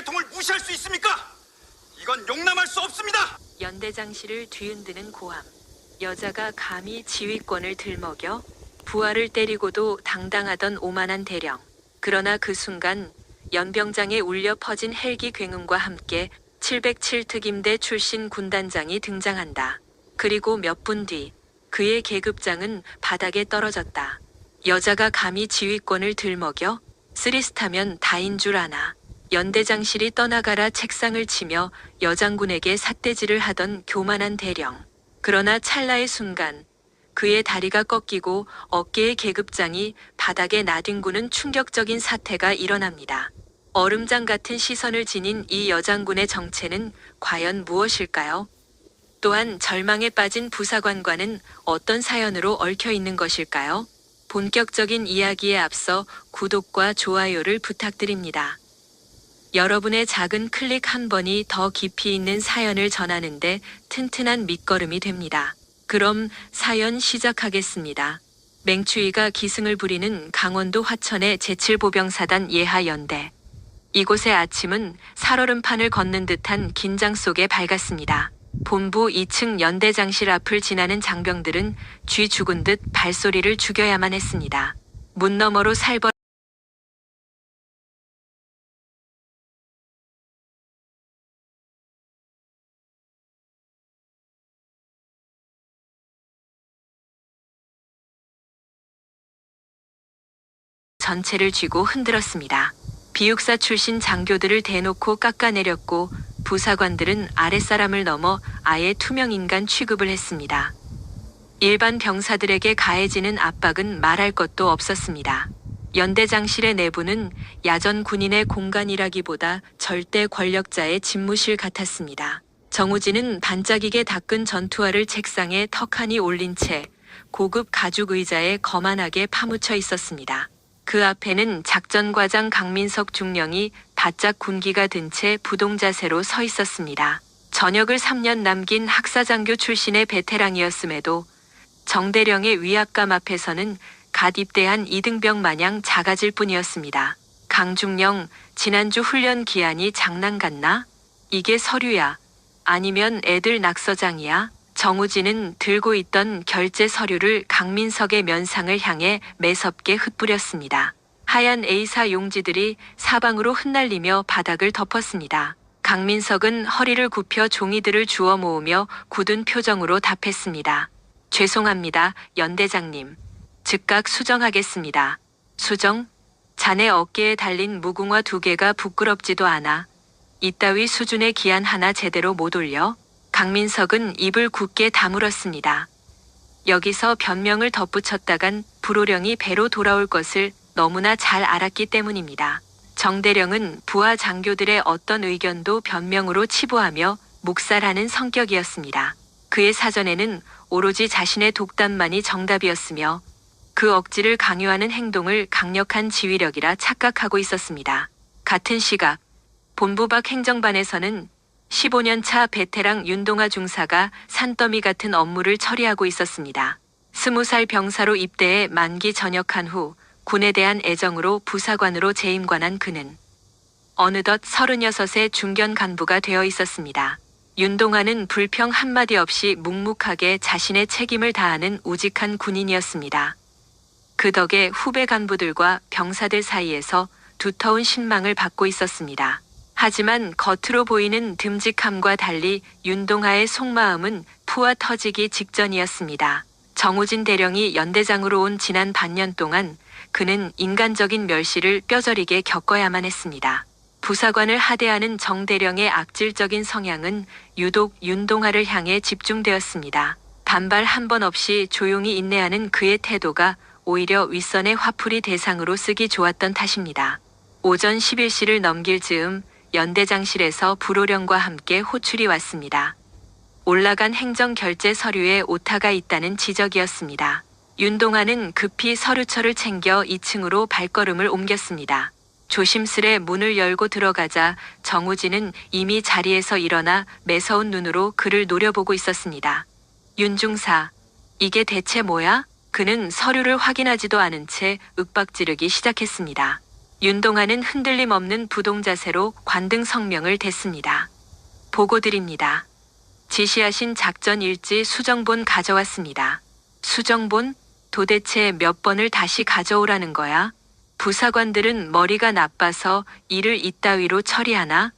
전개통을 무시할 수 있습니까? 이건 용납할 수 없습니다. 연대장실을 뒤흔드는 고함. 여자가 감히 지휘권을 들먹여 부하를 때리고도 당당하던 오만한 대령. 그러나 그 순간 연병장에 울려 퍼진 헬기 굉음과 함께 707특임대 출신 군단장이 등장한다. 그리고 몇 분 뒤 그의 계급장은 바닥에 떨어졌다. 여자가 감히 지휘권을 들먹여 쓰리스타면 다인 줄 아나. 연대장실이 떠나가라 책상을 치며 여장군에게 삿대질을 하던 교만한 대령. 그러나 찰나의 순간 그의 다리가 꺾이고 어깨의 계급장이 바닥에 나뒹구는 충격적인 사태가 일어납니다. 얼음장 같은 시선을 지닌 이 여장군의 정체는 과연 무엇일까요? 또한 절망에 빠진 부사관과는 어떤 사연으로 얽혀 있는 것일까요? 본격적인 이야기에 앞서 구독과 좋아요를 부탁드립니다. 여러분의 작은 클릭 한 번이 더 깊이 있는 사연을 전하는데 튼튼한 밑거름이 됩니다. 그럼 사연 시작하겠습니다. 맹추위가 기승을 부리는 강원도 화천의 제7보병사단 예하연대. 이곳의 아침은 살얼음판을 걷는 듯한 긴장 속에 밝았습니다. 본부 2층 연대장실 앞을 지나는 장병들은 쥐 죽은 듯 발소리를 죽여야만 했습니다. 문 너머로 살벌 전체를 쥐고 흔들었습니다. 비육사 출신 장교들을 대놓고 깎아내렸고 부사관들은 아랫사람을 넘어 아예 투명인간 취급을 했습니다. 일반 병사들에게 가해지는 압박은 말할 것도 없었습니다. 연대장실의 내부는 야전 군인의 공간이라기보다 절대 권력자의 집무실 같았습니다. 정우진은 반짝이게 닦은 전투화를 책상에 턱하니 올린 채 고급 가죽 의자에 거만하게 파묻혀 있었습니다. 그 앞에는 작전과장 강민석 중령이 바짝 군기가 든 채 부동자세로 서 있었습니다. 전역을 3년 남긴 학사장교 출신의 베테랑이었음에도 정대령의 위압감 앞에서는 갓 입대한 이등병 마냥 작아질 뿐이었습니다. 강중령, 지난주 훈련 기한이 장난 같나? 이게 서류야. 아니면 애들 낙서장이야? 정우진은 들고 있던 결제 서류를 강민석의 면상을 향해 매섭게 흩뿌렸습니다. 하얀 A사 용지들이 사방으로 흩날리며 바닥을 덮었습니다. 강민석은 허리를 굽혀 종이들을 주워 모으며 굳은 표정으로 답했습니다. 죄송합니다, 연대장님. 즉각 수정하겠습니다. 수정? 자네 어깨에 달린 무궁화 2개가 부끄럽지도 않아. 이따위 수준의 기한 하나 제대로 못 올려? 강민석은 입을 굳게 다물었습니다. 여기서 변명을 덧붙였다간 불호령이 배로 돌아올 것을 너무나 잘 알았기 때문입니다. 정대령은 부하 장교들의 어떤 의견도 변명으로 치부하며 묵살하는 성격이었습니다. 그의 사전에는 오로지 자신의 독단만이 정답이었으며 그 억지를 강요하는 행동을 강력한 지휘력이라 착각하고 있었습니다. 같은 시각 본부 밖 행정반에서는 15년 차 베테랑 윤동아 중사가 산더미 같은 업무를 처리하고 있었습니다. 20살 병사로 입대해 만기 전역한 후 군에 대한 애정으로 부사관으로 재임관한 그는 어느덧 36의 중견 간부가 되어 있었습니다. 윤동아는 불평 한마디 없이 묵묵하게 자신의 책임을 다하는 우직한 군인이었습니다. 그 덕에 후배 간부들과 병사들 사이에서 두터운 신망을 받고 있었습니다. 하지만 겉으로 보이는 듬직함과 달리 윤동아의 속마음은 푸아 터지기 직전이었습니다. 정우진 대령이 연대장으로 온 지난 반년 동안 그는 인간적인 멸시를 뼈저리게 겪어야만 했습니다. 부사관을 하대하는 정 대령의 악질적인 성향은 유독 윤동아를 향해 집중되었습니다. 반발 한 번 없이 조용히 인내하는 그의 태도가 오히려 윗선의 화풀이 대상으로 쓰기 좋았던 탓입니다. 오전 11시를 넘길 즈음 연대장실에서 불호령과 함께 호출이 왔습니다. 올라간 행정 결제 서류에 오타가 있다는 지적이었습니다. 윤동아는 급히 서류처를 챙겨 2층으로 발걸음을 옮겼습니다. 조심스레 문을 열고 들어가자 정우진은 이미 자리에서 일어나 매서운 눈으로 그를 노려보고 있었습니다. 윤중사, 이게 대체 뭐야? 그는 서류를 확인하지도 않은 채 윽박지르기 시작했습니다. 윤동하는 흔들림 없는 부동 자세로 관등 성명을 댔습니다. 보고 드립니다. 지시하신 작전 일지 수정본 가져왔습니다. 수정본? 도대체 몇 번을 다시 가져오라는 거야? 부사관들은 머리가 나빠서 일을 이따위로 처리하나?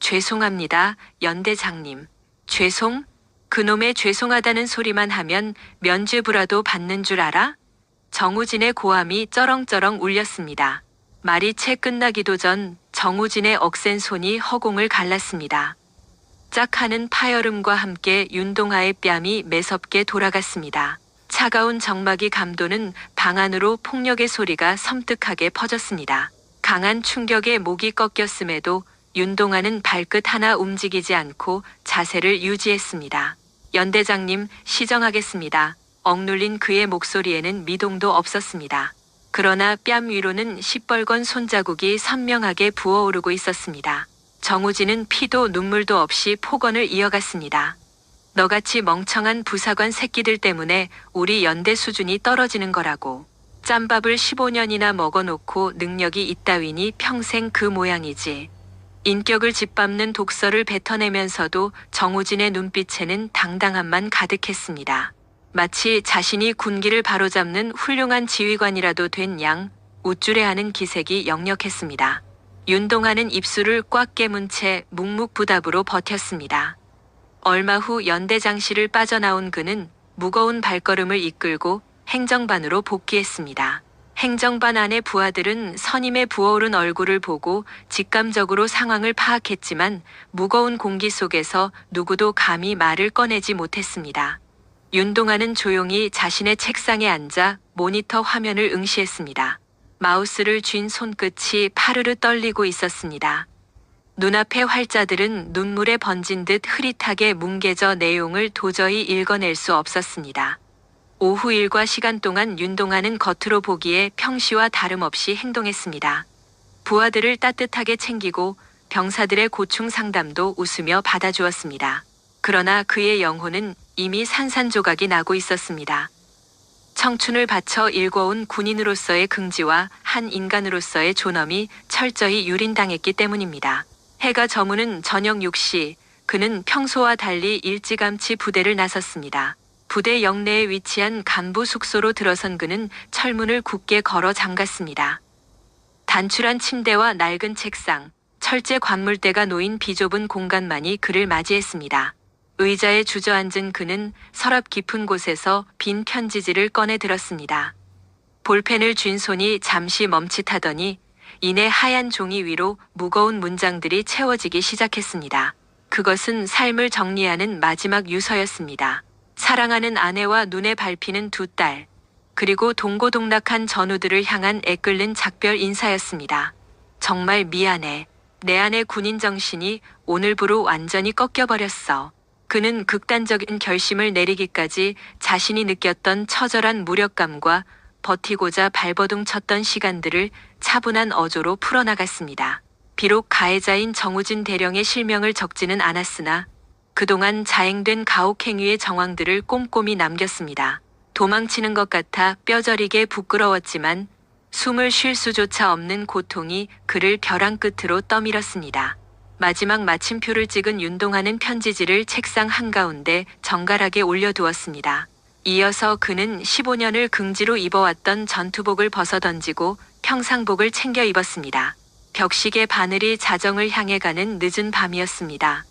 죄송합니다, 연대장님. 죄송? 그놈의 죄송하다는 소리만 하면 면죄부라도 받는 줄 알아? 정우진의 고함이 쩌렁쩌렁 울렸습니다. 말이 채 끝나기도 전 정우진의 억센 손이 허공을 갈랐습니다. 짝 하는 파열음과 함께 윤동하의 뺨이 매섭게 돌아갔습니다. 차가운 정막이 감도는 방 안으로 폭력의 소리가 섬뜩하게 퍼졌습니다. 강한 충격에 목이 꺾였음에도 윤동하는 발끝 하나 움직이지 않고 자세를 유지했습니다. 연대장님, 시정하겠습니다. 억눌린 그의 목소리에는 미동도 없었습니다. 그러나 뺨 위로는 시뻘건 손자국이 선명하게 부어오르고 있었습니다. 정우진은 피도 눈물도 없이 폭언을 이어갔습니다. 너같이 멍청한 부사관 새끼들 때문에 우리 연대 수준이 떨어지는 거라고. 짬밥을 15년이나 먹어놓고 능력이 있다위니 평생 그 모양이지. 인격을 짓밟는 독설을 뱉어내면서도 정우진의 눈빛에는 당당함만 가득했습니다. 마치 자신이 군기를 바로잡는 훌륭한 지휘관이라도 된 양 우쭐해하는 기색이 역력했습니다. 윤동하는 입술을 꽉 깨문 채 묵묵부답으로 버텼습니다. 얼마 후 연대장실을 빠져나온 그는 무거운 발걸음을 이끌고 행정반으로 복귀했습니다. 행정반 안의 부하들은 선임의 부어오른 얼굴을 보고 직감적으로 상황을 파악했지만 무거운 공기 속에서 누구도 감히 말을 꺼내지 못했습니다. 윤동하는 조용히 자신의 책상에 앉아 모니터 화면을 응시했습니다. 마우스를 쥔 손끝이 파르르 떨리고 있었습니다. 눈앞의 활자들은 눈물에 번진 듯 흐릿하게 뭉개져 내용을 도저히 읽어낼 수 없었습니다. 오후 일과 시간 동안 윤동하는 겉으로 보기에 평시와 다름없이 행동했습니다. 부하들을 따뜻하게 챙기고 병사들의 고충 상담도 웃으며 받아주었습니다. 그러나 그의 영혼은 이미 산산조각이 나고 있었습니다. 청춘을 바쳐 일궈온 군인으로서의 긍지와 한 인간으로서의 존엄이 철저히 유린당했기 때문입니다. 해가 저무는 저녁 6시, 그는 평소와 달리 일찌감치 부대를 나섰습니다. 부대 영내에 위치한 간부 숙소로 들어선 그는 철문을 굳게 걸어 잠갔습니다. 단출한 침대와 낡은 책상, 철제 관물대가 놓인 비좁은 공간만이 그를 맞이했습니다. 의자에 주저앉은 그는 서랍 깊은 곳에서 빈 편지지를 꺼내 들었습니다. 볼펜을 쥔 손이 잠시 멈칫하더니 이내 하얀 종이 위로 무거운 문장들이 채워지기 시작했습니다. 그것은 삶을 정리하는 마지막 유서였습니다. 사랑하는 아내와 눈에 밟히는 두 딸, 그리고 동고동락한 전우들을 향한 애끓는 작별 인사였습니다. 정말 미안해. 내 안의 군인 정신이 오늘부로 완전히 꺾여버렸어. 그는 극단적인 결심을 내리기까지 자신이 느꼈던 처절한 무력감과 버티고자 발버둥 쳤던 시간들을 차분한 어조로 풀어나갔습니다. 비록 가해자인 정우진 대령의 실명을 적지는 않았으나 그동안 자행된 가혹행위의 정황들을 꼼꼼히 남겼습니다. 도망치는 것 같아 뼈저리게 부끄러웠지만 숨을 쉴 수조차 없는 고통이 그를 벼랑 끝으로 떠밀었습니다. 마지막 마침표를 찍은 윤동하는 편지지를 책상 한가운데 정갈하게 올려두었습니다. 이어서 그는 15년을 긍지로 입어왔던 전투복을 벗어던지고 평상복을 챙겨 입었습니다. 벽식의 바늘이 자정을 향해 가는 늦은 밤이었습니다.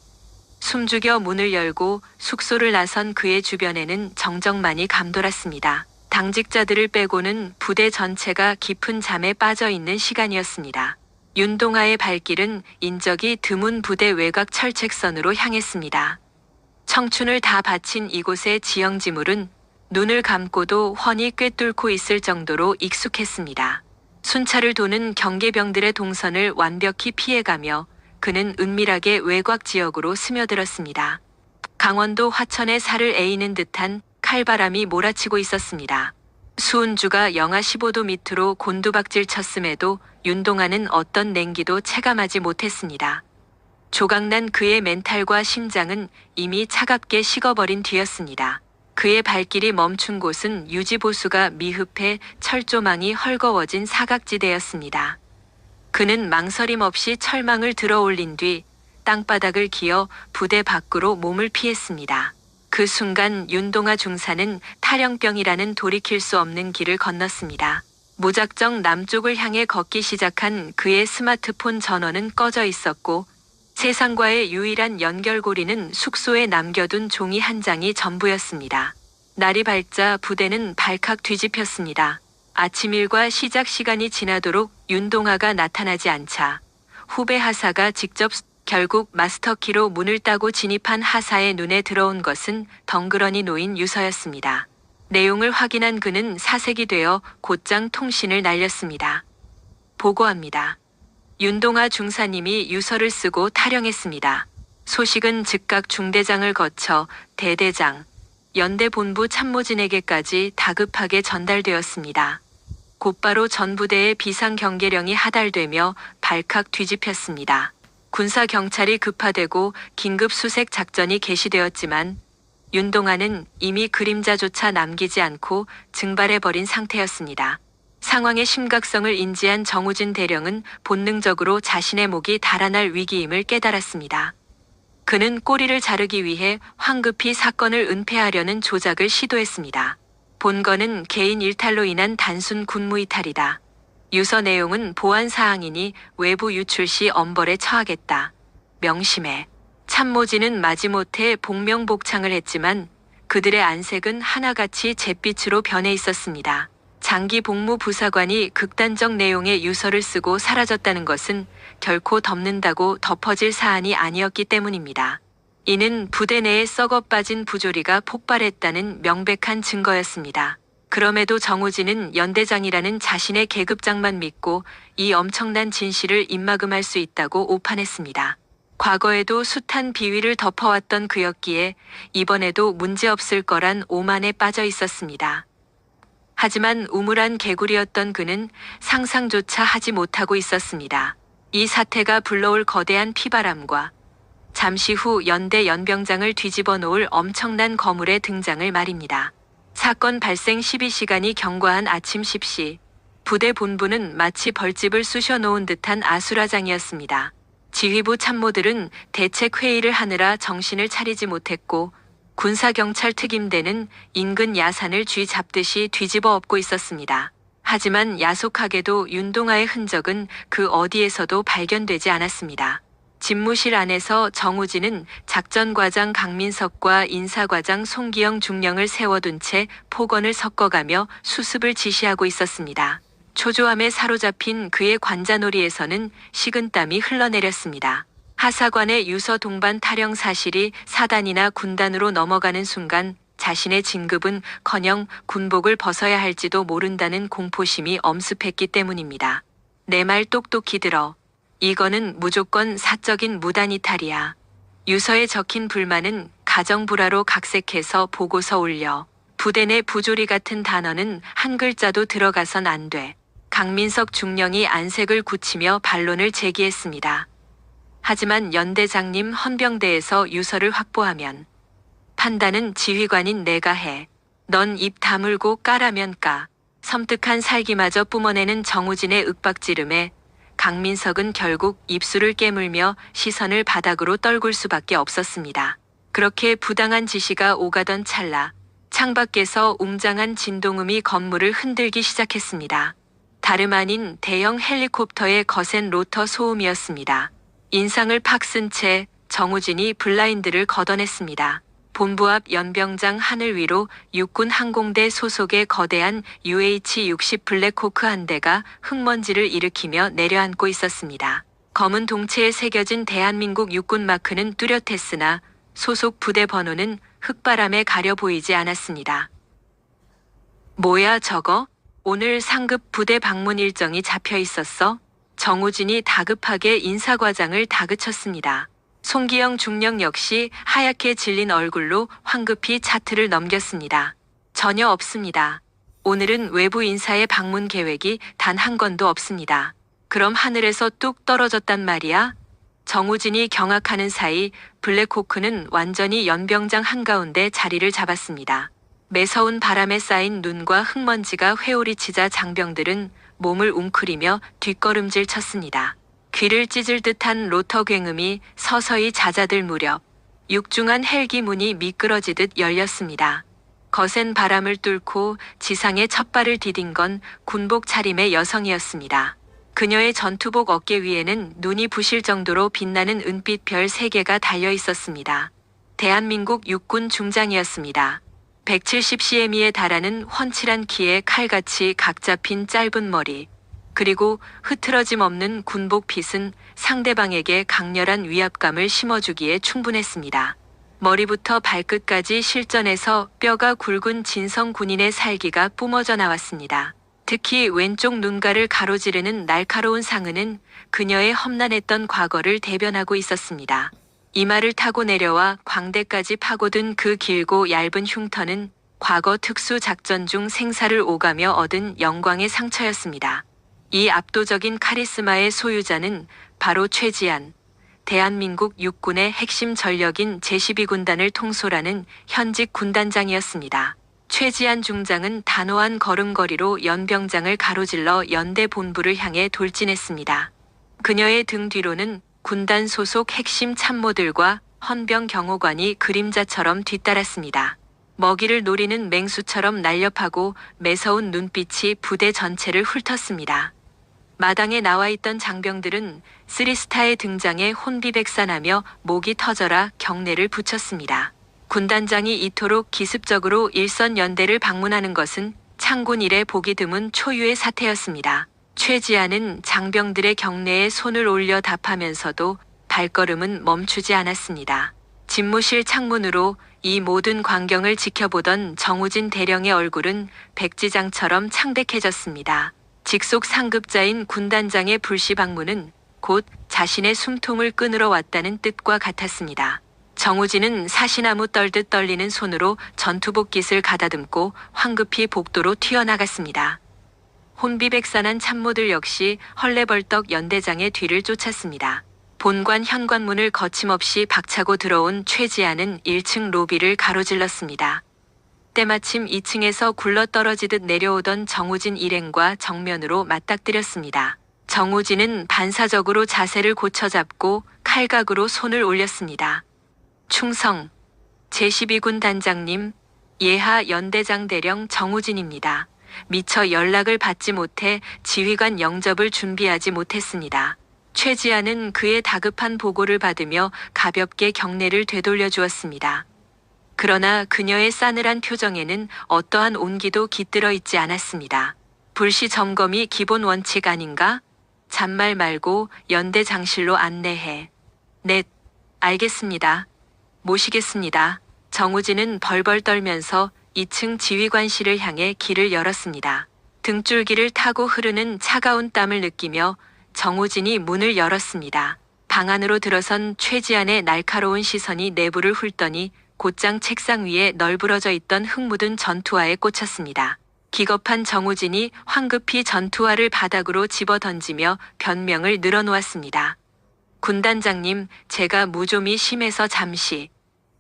숨죽여 문을 열고 숙소를 나선 그의 주변에는 정적만이 감돌았습니다. 당직자들을 빼고는 부대 전체가 깊은 잠에 빠져 있는 시간이었습니다. 윤동하의 발길은 인적이 드문 부대 외곽 철책선으로 향했습니다. 청춘을 다 바친 이곳의 지형지물은 눈을 감고도 훤히 꿰뚫고 있을 정도로 익숙했습니다. 순찰을 도는 경계병들의 동선을 완벽히 피해가며 그는 은밀하게 외곽 지역으로 스며들었습니다. 강원도 화천의 살을 에이는 듯한 칼바람이 몰아치고 있었습니다. 수은주가 영하 15도 밑으로 곤두박질 쳤음에도 윤동하는 어떤 냉기도 체감하지 못했습니다. 조각난 그의 멘탈과 심장은 이미 차갑게 식어버린 뒤였습니다. 그의 발길이 멈춘 곳은 유지보수가 미흡해 철조망이 헐거워진 사각지대였습니다. 그는 망설임 없이 철망을 들어 올린 뒤 땅바닥을 기어 부대 밖으로 몸을 피했습니다. 그 순간 윤동아 중사는 탈영병이라는 돌이킬 수 없는 길을 건넜습니다. 무작정 남쪽을 향해 걷기 시작한 그의 스마트폰 전원은 꺼져 있었고 세상과의 유일한 연결고리는 숙소에 남겨둔 종이 한 장이 전부였습니다. 날이 밝자 부대는 발칵 뒤집혔습니다. 아침 일과 시작 시간이 지나도록 윤동아가 나타나지 않자 후배 하사가 직접 결국 마스터키로 문을 따고 진입한 하사의 눈에 들어온 것은 덩그러니 놓인 유서였습니다. 내용을 확인한 그는 사색이 되어 곧장 통신을 날렸습니다. 보고합니다. 윤동아 중사님이 유서를 쓰고 탈영했습니다. 소식은 즉각 중대장을 거쳐 대대장, 연대본부 참모진에게까지 다급하게 전달되었습니다. 곧바로 전부대의 비상경계령이 하달되며 발칵 뒤집혔습니다. 군사경찰이 급파되고 긴급수색 작전이 개시되었지만 윤동아는 이미 그림자조차 남기지 않고 증발해버린 상태였습니다. 상황의 심각성을 인지한 정우진 대령은 본능적으로 자신의 목이 달아날 위기임을 깨달았습니다. 그는 꼬리를 자르기 위해 황급히 사건을 은폐하려는 조작을 시도했습니다. 본건은 개인 일탈로 인한 단순 군무이탈이다. 유서 내용은 보안사항이니 외부 유출 시 엄벌에 처하겠다. 명심해. 참모진은 마지못해 복명복창을 했지만 그들의 안색은 하나같이 잿빛으로 변해 있었습니다. 장기 복무 부사관이 극단적 내용의 유서를 쓰고 사라졌다는 것은 결코 덮는다고 덮어질 사안이 아니었기 때문입니다. 이는 부대 내에 썩어 빠진 부조리가 폭발했다는 명백한 증거였습니다. 그럼에도 정우진은 연대장이라는 자신의 계급장만 믿고 이 엄청난 진실을 입막음할 수 있다고 오판했습니다. 과거에도 숱한 비위를 덮어왔던 그였기에 이번에도 문제없을 거란 오만에 빠져 있었습니다. 하지만 우물한 개구리였던 그는 상상조차 하지 못하고 있었습니다. 이 사태가 불러올 거대한 피바람과 잠시 후 연대 연병장을 뒤집어 놓을 엄청난 거물의 등장을 말입니다. 사건 발생 12시간이 경과한 아침 10시, 부대 본부는 마치 벌집을 쑤셔 놓은 듯한 아수라장이었습니다. 지휘부 참모들은 대책 회의를 하느라 정신을 차리지 못했고 군사경찰 특임대는 인근 야산을 쥐 잡듯이 뒤집어 엎고 있었습니다. 하지만 야속하게도 윤동아의 흔적은 그 어디에서도 발견되지 않았습니다. 집무실 안에서 정우진은 작전과장 강민석과 인사과장 송기영 중령을 세워둔 채 폭언을 섞어가며 수습을 지시하고 있었습니다. 초조함에 사로잡힌 그의 관자놀이에서는 식은땀이 흘러내렸습니다. 하사관의 유서 동반 탈영 사실이 사단이나 군단으로 넘어가는 순간 자신의 진급은커녕 군복을 벗어야 할지도 모른다는 공포심이 엄습했기 때문입니다. 내 말 똑똑히 들어. 이거는 무조건 사적인 무단이탈이야. 유서에 적힌 불만은 가정불화로 각색해서 보고서 올려. 부대 내 부조리 같은 단어는 한 글자도 들어가선 안 돼. 강민석 중령이 안색을 굳히며 반론을 제기했습니다. 하지만 연대장님 헌병대에서 유서를 확보하면 판단은 지휘관인 내가 해. 넌 입 다물고 까라면 까. 섬뜩한 살기마저 뿜어내는 정우진의 윽박지름에 강민석은 결국 입술을 깨물며 시선을 바닥으로 떨굴 수밖에 없었습니다. 그렇게 부당한 지시가 오가던 찰나 창밖에서 웅장한 진동음이 건물을 흔들기 시작했습니다. 다름 아닌 대형 헬리콥터의 거센 로터 소음이었습니다. 인상을 팍 쓴 채 정우진이 블라인드를 걷어냈습니다. 본부 앞 연병장 하늘 위로 육군 항공대 소속의 거대한 UH-60 블랙호크 한 대가 흙먼지를 일으키며 내려앉고 있었습니다. 검은 동체에 새겨진 대한민국 육군 마크는 뚜렷했으나 소속 부대 번호는 흙바람에 가려 보이지 않았습니다. 뭐야 저거? 오늘 상급 부대 방문 일정이 잡혀 있었어? 정우진이 다급하게 인사과장을 다그쳤습니다. 송기영 중령 역시 하얗게 질린 얼굴로 황급히 차트를 넘겼습니다. 전혀 없습니다. 오늘은 외부 인사의 방문 계획이 단 한 건도 없습니다. 그럼 하늘에서 뚝 떨어졌단 말이야? 정우진이 경악하는 사이 블랙호크는 완전히 연병장 한가운데 자리를 잡았습니다. 매서운 바람에 쌓인 눈과 흙먼지가 회오리치자 장병들은 몸을 웅크리며 뒷걸음질 쳤습니다. 귀를 찢을 듯한 로터 굉음이 서서히 잦아들 무렵 육중한 헬기 문이 미끄러지듯 열렸습니다. 거센 바람을 뚫고 지상에 첫 발을 디딘 건 군복 차림의 여성이었습니다. 그녀의 전투복 어깨 위에는 눈이 부실 정도로 빛나는 은빛 별 3개가 달려 있었습니다. 대한민국 육군 중장이었습니다. 170cm에 달하는 훤칠한 키에 칼같이 각 잡힌 짧은 머리, 그리고 흐트러짐 없는 군복 핏은 상대방에게 강렬한 위압감을 심어주기에 충분했습니다. 머리부터 발끝까지 실전에서 뼈가 굵은 진성 군인의 살기가 뿜어져 나왔습니다. 특히 왼쪽 눈가를 가로지르는 날카로운 상흔은 그녀의 험난했던 과거를 대변하고 있었습니다. 이마를 타고 내려와 광대까지 파고든 그 길고 얇은 흉터는 과거 특수작전 중 생사를 오가며 얻은 영광의 상처였습니다. 이 압도적인 카리스마의 소유자는 바로 최지한, 대한민국 육군의 핵심 전력인 제12군단을 통솔하는 현직 군단장이었습니다. 최지한 중장은 단호한 걸음걸이로 연병장을 가로질러 연대 본부를 향해 돌진했습니다. 그녀의 등 뒤로는 군단 소속 핵심 참모들과 헌병 경호관이 그림자처럼 뒤따랐습니다. 먹이를 노리는 맹수처럼 날렵하고 매서운 눈빛이 부대 전체를 훑었습니다. 마당에 나와 있던 장병들은 쓰리스타의 등장에 혼비백산하며 목이 터져라 경례를 붙였습니다. 군단장이 이토록 기습적으로 일선 연대를 방문하는 것은 창군 이래 보기 드문 초유의 사태였습니다. 최지한은 장병들의 경례에 손을 올려 답하면서도 발걸음은 멈추지 않았습니다. 집무실 창문으로 이 모든 광경을 지켜보던 정우진 대령의 얼굴은 백지장처럼 창백해졌습니다. 직속 상급자인 군단장의 불시 방문은 곧 자신의 숨통을 끊으러 왔다는 뜻과 같았습니다. 정우진은 사시나무 떨듯 떨리는 손으로 전투복 깃을 가다듬고 황급히 복도로 튀어나갔습니다. 혼비백산한 참모들 역시 헐레벌떡 연대장의 뒤를 쫓았습니다. 본관 현관문을 거침없이 박차고 들어온 최지한은 1층 로비를 가로질렀습니다. 때마침 2층에서 굴러떨어지듯 내려오던 정우진 일행과 정면으로 맞닥뜨렸습니다. 정우진은 반사적으로 자세를 고쳐잡고 칼각으로 손을 올렸습니다. 충성, 제12군 단장님, 예하 연대장 대령 정우진입니다. 미처 연락을 받지 못해 지휘관 영접을 준비하지 못했습니다. 최지한은 그의 다급한 보고를 받으며 가볍게 경례를 되돌려 주었습니다. 그러나 그녀의 싸늘한 표정에는 어떠한 온기도 깃들어 있지 않았습니다. 불시 점검이 기본 원칙 아닌가? 잔말 말고 연대 장실로 안내해. 네, 알겠습니다. 모시겠습니다. 정우진은 벌벌 떨면서 2층 지휘관실을 향해 길을 열었습니다. 등줄기를 타고 흐르는 차가운 땀을 느끼며 정우진이 문을 열었습니다. 방 안으로 들어선 최지한의 날카로운 시선이 내부를 훑더니 곧장 책상 위에 널브러져 있던 흙 묻은 전투화에 꽂혔습니다. 기겁한 정우진이 황급히 전투화를 바닥으로 집어 던지며 변명을 늘어놓았습니다. 군단장님, 제가 무좀이 심해서 잠시.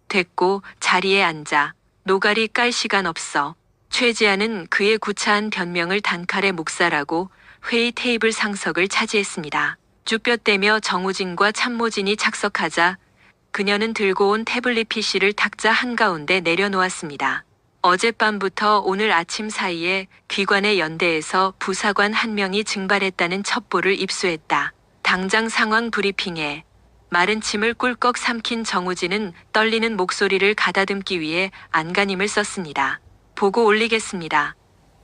됐고 자리에 앉아. 노가리 깔 시간 없어. 최지한은 그의 구차한 변명을 단칼에 묵살하고 회의 테이블 상석을 차지했습니다. 쭈뼛대며 정우진과 참모진이 착석하자 그녀는 들고 온 태블릿 PC를 탁자 한가운데 내려놓았습니다. 어젯밤부터 오늘 아침 사이에 귀관의 연대에서 부사관 한 명이 증발했다는 첩보를 입수했다. 당장 상황 브리핑해. 마른 침을 꿀꺽 삼킨 정우진은 떨리는 목소리를 가다듬기 위해 안간힘을 썼습니다. 보고 올리겠습니다.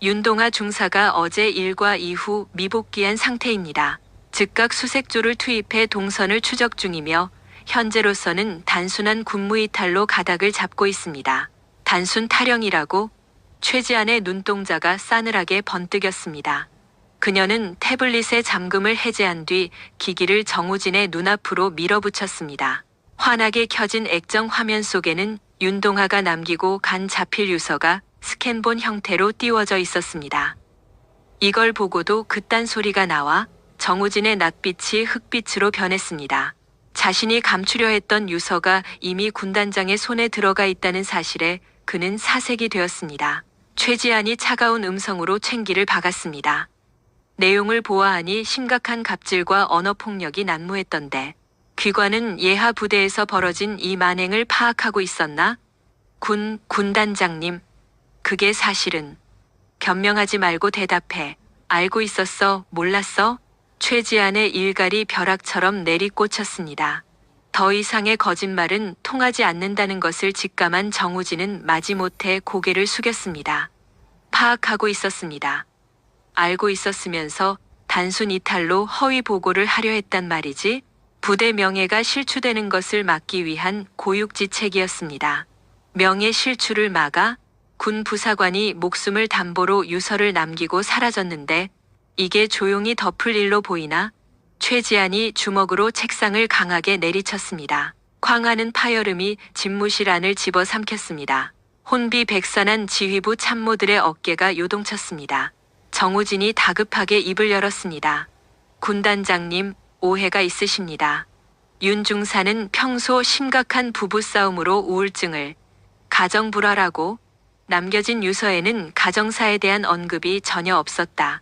윤동아 중사가 어제 일과 이후 미복귀한 상태입니다. 즉각 수색조를 투입해 동선을 추적 중이며 현재로서는 단순한 군무 이탈로 가닥을 잡고 있습니다. 단순 타령이라고? 최지한의 눈동자가 싸늘하게 번뜩였습니다. 그녀는 태블릿의 잠금을 해제한 뒤 기기를 정우진의 눈앞으로 밀어붙였습니다. 환하게 켜진 액정 화면 속에는 윤동아가 남기고 간 자필 유서가 스캔본 형태로 띄워져 있었습니다. 이걸 보고도 그딴 소리가 나와? 정우진의 낯빛이 흑빛으로 변했습니다. 자신이 감추려 했던 유서가 이미 군단장의 손에 들어가 있다는 사실에 그는 사색이 되었습니다. 최지안이 차가운 음성으로 챙기를 박았습니다. 내용을 보아하니 심각한 갑질과 언어폭력이 난무했던데 귀관은 예하 부대에서 벌어진 이 만행을 파악하고 있었나? 군단장님, 그게 사실은. 변명하지 말고 대답해. 알고 있었어? 몰랐어? 최지안의 일갈이 벼락처럼 내리꽂혔습니다. 더 이상의 거짓말은 통하지 않는다는 것을 직감한 정우진은 마지못해 고개를 숙였습니다. 파악하고 있었습니다. 알고 있었으면서 단순 이탈로 허위 보고를 하려 했단 말이지? 부대 명예가 실추되는 것을 막기 위한 고육지책이었습니다. 명예 실추를 막아? 군 부사관이 목숨을 담보로 유서를 남기고 사라졌는데 이게 조용히 덮을 일로 보이나? 최지안이 주먹으로 책상을 강하게 내리쳤습니다. 쾅하는 파열음이 집무실 안을 집어삼켰습니다. 혼비백산한 지휘부 참모들의 어깨가 요동쳤습니다. 정우진이 다급하게 입을 열었습니다. 군단장님, 오해가 있으십니다. 윤 중사는 평소 심각한 부부싸움으로 우울증을 가정불화라고 남겨진 유서에는 가정사에 대한 언급이 전혀 없었다.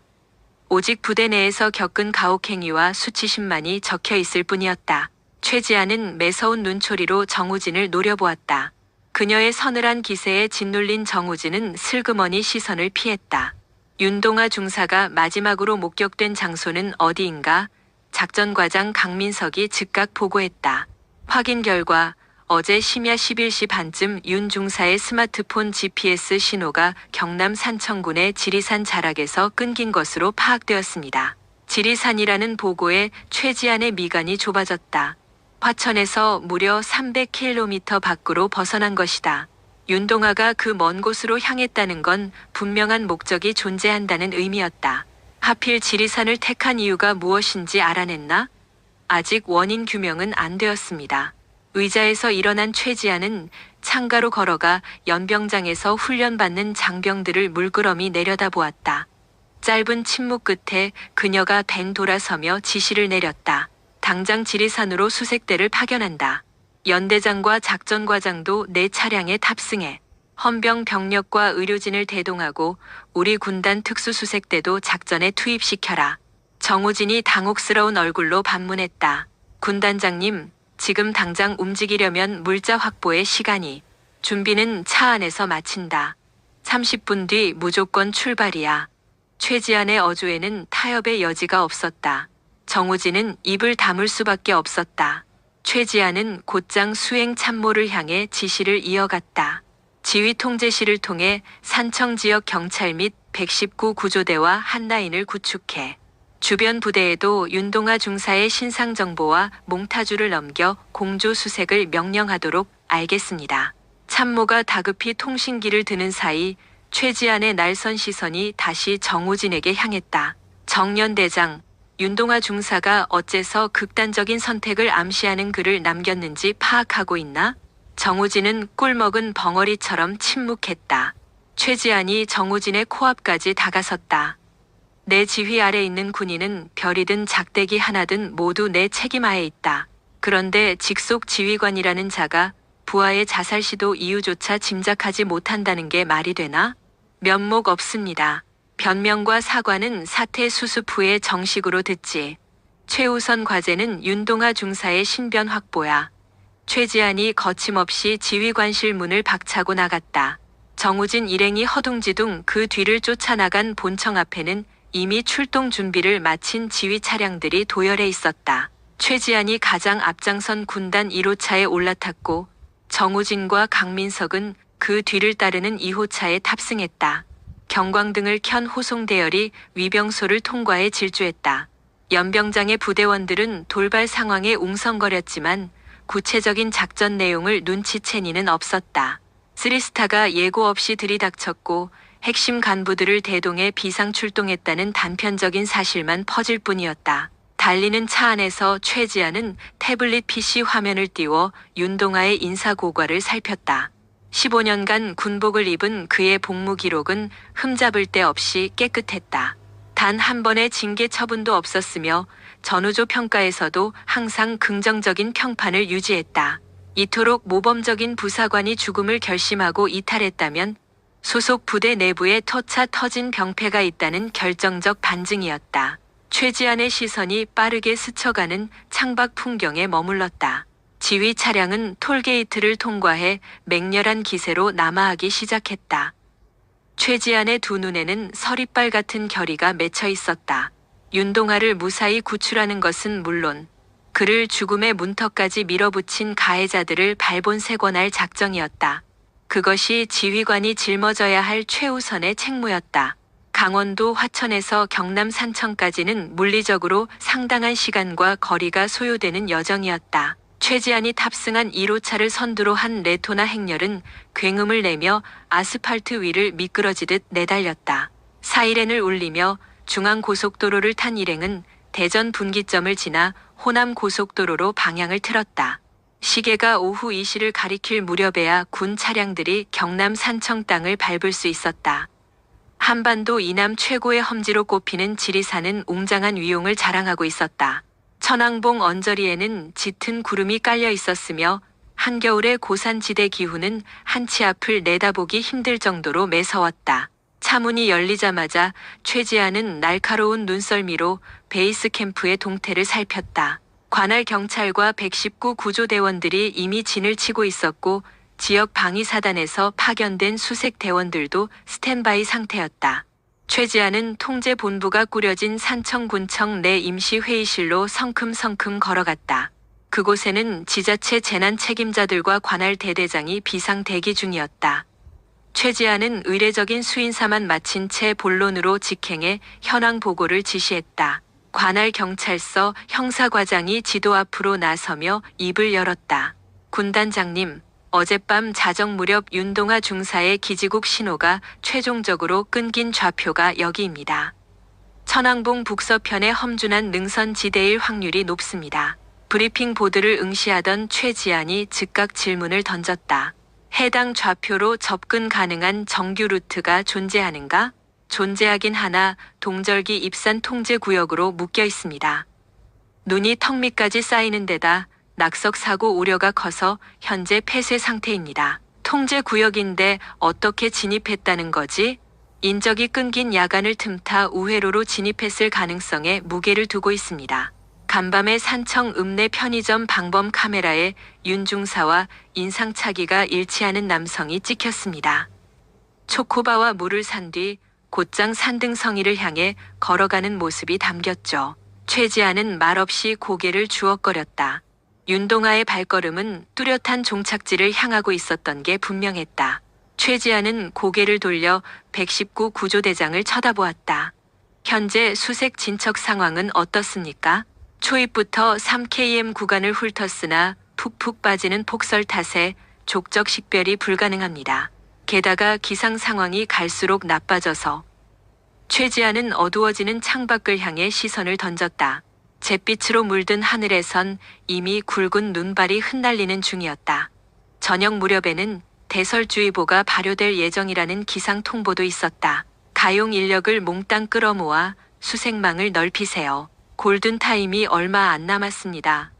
오직 부대 내에서 겪은 가혹행위와 수치심만이 적혀 있을 뿐이었다. 최지안은 매서운 눈초리로 정우진을 노려보았다. 그녀의 서늘한 기세에 짓눌린 정우진은 슬그머니 시선을 피했다. 윤동아 중사가 마지막으로 목격된 장소는 어디인가? 작전과장 강민석이 즉각 보고했다. 확인 결과 어제 심야 11시 반쯤 윤 중사의 스마트폰 GPS 신호가 경남 산청군의 지리산 자락에서 끊긴 것으로 파악되었습니다. 지리산이라는 보고에 최지안의 미간이 좁아졌다. 화천에서 무려 300km 밖으로 벗어난 것이다. 윤동아가 그 먼 곳으로 향했다는 건 분명한 목적이 존재한다는 의미였다. 하필 지리산을 택한 이유가 무엇인지 알아냈나? 아직 원인 규명은 안 되었습니다. 의자에서 일어난 최지안은 창가로 걸어가 연병장에서 훈련받는 장병들을 물끄러미 내려다보았다. 짧은 침묵 끝에 그녀가 뱅 돌아서며 지시를 내렸다. 당장 지리산으로 수색대를 파견한다. 연대장과 작전과장도 내 차량에 탑승해 헌병 병력과 의료진을 대동하고 우리 군단 특수수색대도 작전에 투입시켜라. 정우진이 당혹스러운 얼굴로 반문했다. 군단장님, 지금 당장 움직이려면 물자 확보에 시간이. 준비는 차 안에서 마친다. 30분 뒤 무조건 출발이야. 최지안의 어조에는 타협의 여지가 없었다. 정우진은 입을 다물 수밖에 없었다. 최지안은 곧장 수행 참모를 향해 지시를 이어갔다. 지휘 통제실을 통해 산청 지역 경찰 및 119 구조대와 한 라인을 구축해 주변 부대에도 윤동아 중사의 신상 정보와 몽타주를 넘겨 공조 수색을 명령하도록 알겠습니다. 참모가 다급히 통신기를 드는 사이 최지안의 날선 시선이 다시 정우진에게 향했다. 정연대장, 윤동아 중사가 어째서 극단적인 선택을 암시하는 글을 남겼는지 파악하고 있나? 정우진은 꿀먹은 벙어리처럼 침묵했다. 최지안이 정우진의 코앞까지 다가섰다. 내 지휘 아래 있는 군인은 별이든 작대기 하나든 모두 내 책임하에 있다. 그런데 직속 지휘관이라는 자가 부하의 자살 시도 이유조차 짐작하지 못한다는 게 말이 되나? 면목 없습니다. 변명과 사과는 사태 수습 후에 정식으로 듣지. 최우선 과제는 윤동아 중사의 신변 확보야. 최지안이 거침없이 지휘관실 문을 박차고 나갔다. 정우진 일행이 허둥지둥 그 뒤를 쫓아나간 본청 앞에는 이미 출동 준비를 마친 지휘 차량들이 도열해 있었다. 최지안이 가장 앞장선 군단 1호차에 올라탔고 정우진과 강민석은 그 뒤를 따르는 2호차에 탑승했다. 경광등을 켠 호송대열이 위병소를 통과해 질주했다. 연병장의 부대원들은 돌발 상황에 웅성거렸지만 구체적인 작전 내용을 눈치채니는 없었다. 쓰리스타가 예고 없이 들이닥쳤고 핵심 간부들을 대동해 비상 출동했다는 단편적인 사실만 퍼질 뿐이었다. 달리는 차 안에서 최지안은 태블릿 PC 화면을 띄워 윤동아의 인사고과를 살폈다. 15년간 군복을 입은 그의 복무 기록은 흠잡을 데 없이 깨끗했다. 단 한 번의 징계 처분도 없었으며 전우조 평가에서도 항상 긍정적인 평판을 유지했다. 이토록 모범적인 부사관이 죽음을 결심하고 이탈했다면 소속 부대 내부에 터차 터진 병폐가 있다는 결정적 반증이었다. 최지안의 시선이 빠르게 스쳐가는 창밖 풍경에 머물렀다. 지휘 차량은 톨게이트를 통과해 맹렬한 기세로 남하하기 시작했다. 최지안의 두 눈에는 서리빨 같은 결의가 맺혀 있었다. 윤동아를 무사히 구출하는 것은 물론 그를 죽음의 문턱까지 밀어붙인 가해자들을 발본색원할 작정이었다. 그것이 지휘관이 짊어져야 할 최우선의 책무였다. 강원도 화천에서 경남 산청까지는 물리적으로 상당한 시간과 거리가 소요되는 여정이었다. 최지안이 탑승한 1호차를 선두로 한 레토나 행렬은 굉음을 내며 아스팔트 위를 미끄러지듯 내달렸다. 사이렌을 울리며 중앙고속도로를 탄 일행은 대전 분기점을 지나 호남 고속도로로 방향을 틀었다. 시계가 오후 2시를 가리킬 무렵에야 군 차량들이 경남 산청 땅을 밟을 수 있었다. 한반도 이남 최고의 험지로 꼽히는 지리산은 웅장한 위용을 자랑하고 있었다. 천왕봉 언저리에는 짙은 구름이 깔려 있었으며 한겨울의 고산지대 기후는 한치 앞을 내다보기 힘들 정도로 매서웠다. 차문이 열리자마자 최지안은 날카로운 눈썰미로 베이스 캠프의 동태를 살폈다. 관할 경찰과 119 구조대원들이 이미 진을 치고 있었고 지역 방위사단에서 파견된 수색 대원들도 스탠바이 상태였다. 최지안은 통제본부가 꾸려진 산청군청 내 임시회의실로 성큼성큼 걸어갔다. 그곳에는 지자체 재난 책임자들과 관할 대대장이 비상 대기 중이었다. 최지안은 의례적인 수인사만 마친 채 본론으로 직행해 현황 보고를 지시했다. 관할 경찰서 형사과장이 지도 앞으로 나서며 입을 열었다. 군단장님, 어젯밤 자정 무렵 윤동아 중사의 기지국 신호가 최종적으로 끊긴 좌표가 여기입니다. 천왕봉 북서편의 험준한 능선 지대일 확률이 높습니다. 브리핑 보드를 응시하던 최지안이 즉각 질문을 던졌다. 해당 좌표로 접근 가능한 정규 루트가 존재하는가? 존재하긴 하나 동절기 입산 통제구역으로 묶여 있습니다. 눈이 턱 밑까지 쌓이는 데다 낙석 사고 우려가 커서 현재 폐쇄 상태입니다. 통제구역인데 어떻게 진입했다는 거지? 인적이 끊긴 야간을 틈타 우회로로 진입했을 가능성에 무게를 두고 있습니다. 간밤에 산청 읍내 편의점 방범 카메라에 윤 중사와 인상착의가 일치하는 남성이 찍혔습니다. 초코바와 물을 산 뒤 곧장 산등성이를 향해 걸어가는 모습이 담겼죠. 최지안은 말없이 고개를 주걱거렸다. 윤동아의 발걸음은 뚜렷한 종착지를 향하고 있었던 게 분명했다. 최지안은 고개를 돌려 119 구조대장을 쳐다보았다. 현재 수색 진척 상황은 어떻습니까? 초입부터 3km 구간을 훑었으나 푹푹 빠지는 폭설 탓에 족적 식별이 불가능합니다. 게다가 기상 상황이 갈수록 나빠져서 최지안은 어두워지는 창밖을 향해 시선을 던졌다. 잿빛으로 물든 하늘에선 이미 굵은 눈발이 흩날리는 중이었다. 저녁 무렵에는 대설주의보가 발효될 예정이라는 기상 통보도 있었다. 가용 인력을 몽땅 끌어모아 수색망을 넓히세요. 골든타임이 얼마 안 남았습니다.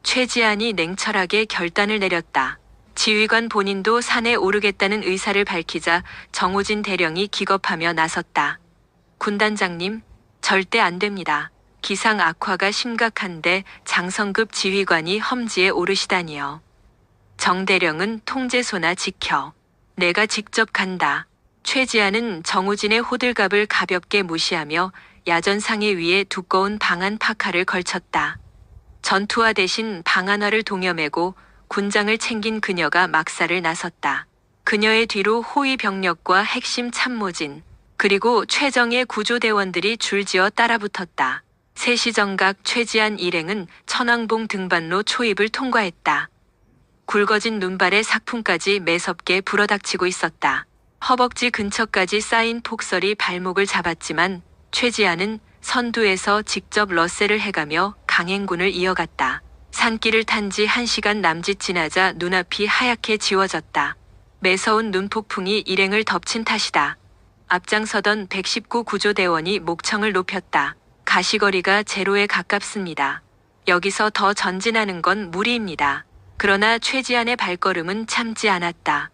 최지안이 냉철하게 결단을 내렸다. 지휘관 본인도 산에 오르겠다는 의사를 밝히자 정우진 대령이 기겁하며 나섰다. 군단장님, 절대 안 됩니다. 기상 악화가 심각한데 장성급 지휘관이 험지에 오르시다니요. 정 대령은 통제소나 지켜. 내가 직접 간다. 최지안은 정우진의 호들갑을 가볍게 무시하며 야전상에 위에 두꺼운 방한 파카를 걸쳤다. 전투화 대신 방한화를 동여매고 군장을 챙긴 그녀가 막사를 나섰다. 그녀의 뒤로 호위 병력과 핵심 참모진, 그리고 최정예 구조대원들이 줄지어 따라붙었다. 3시 정각 최지안 일행은 천왕봉 등반로 초입을 통과했다. 굵어진 눈발에 삭풍까지 매섭게 불어닥치고 있었다. 허벅지 근처까지 쌓인 폭설이 발목을 잡았지만 최지안은 선두에서 직접 러셀을 해가며 강행군을 이어갔다. 산길을 탄 지 1시간 남짓 지나자 눈앞이 하얗게 지워졌다. 매서운 눈폭풍이 일행을 덮친 탓이다. 앞장서던 119 구조대원이 목청을 높였다. 가시거리가 제로에 가깝습니다. 여기서 더 전진하는 건 무리입니다. 그러나 최지안의 발걸음은 참지 않았다.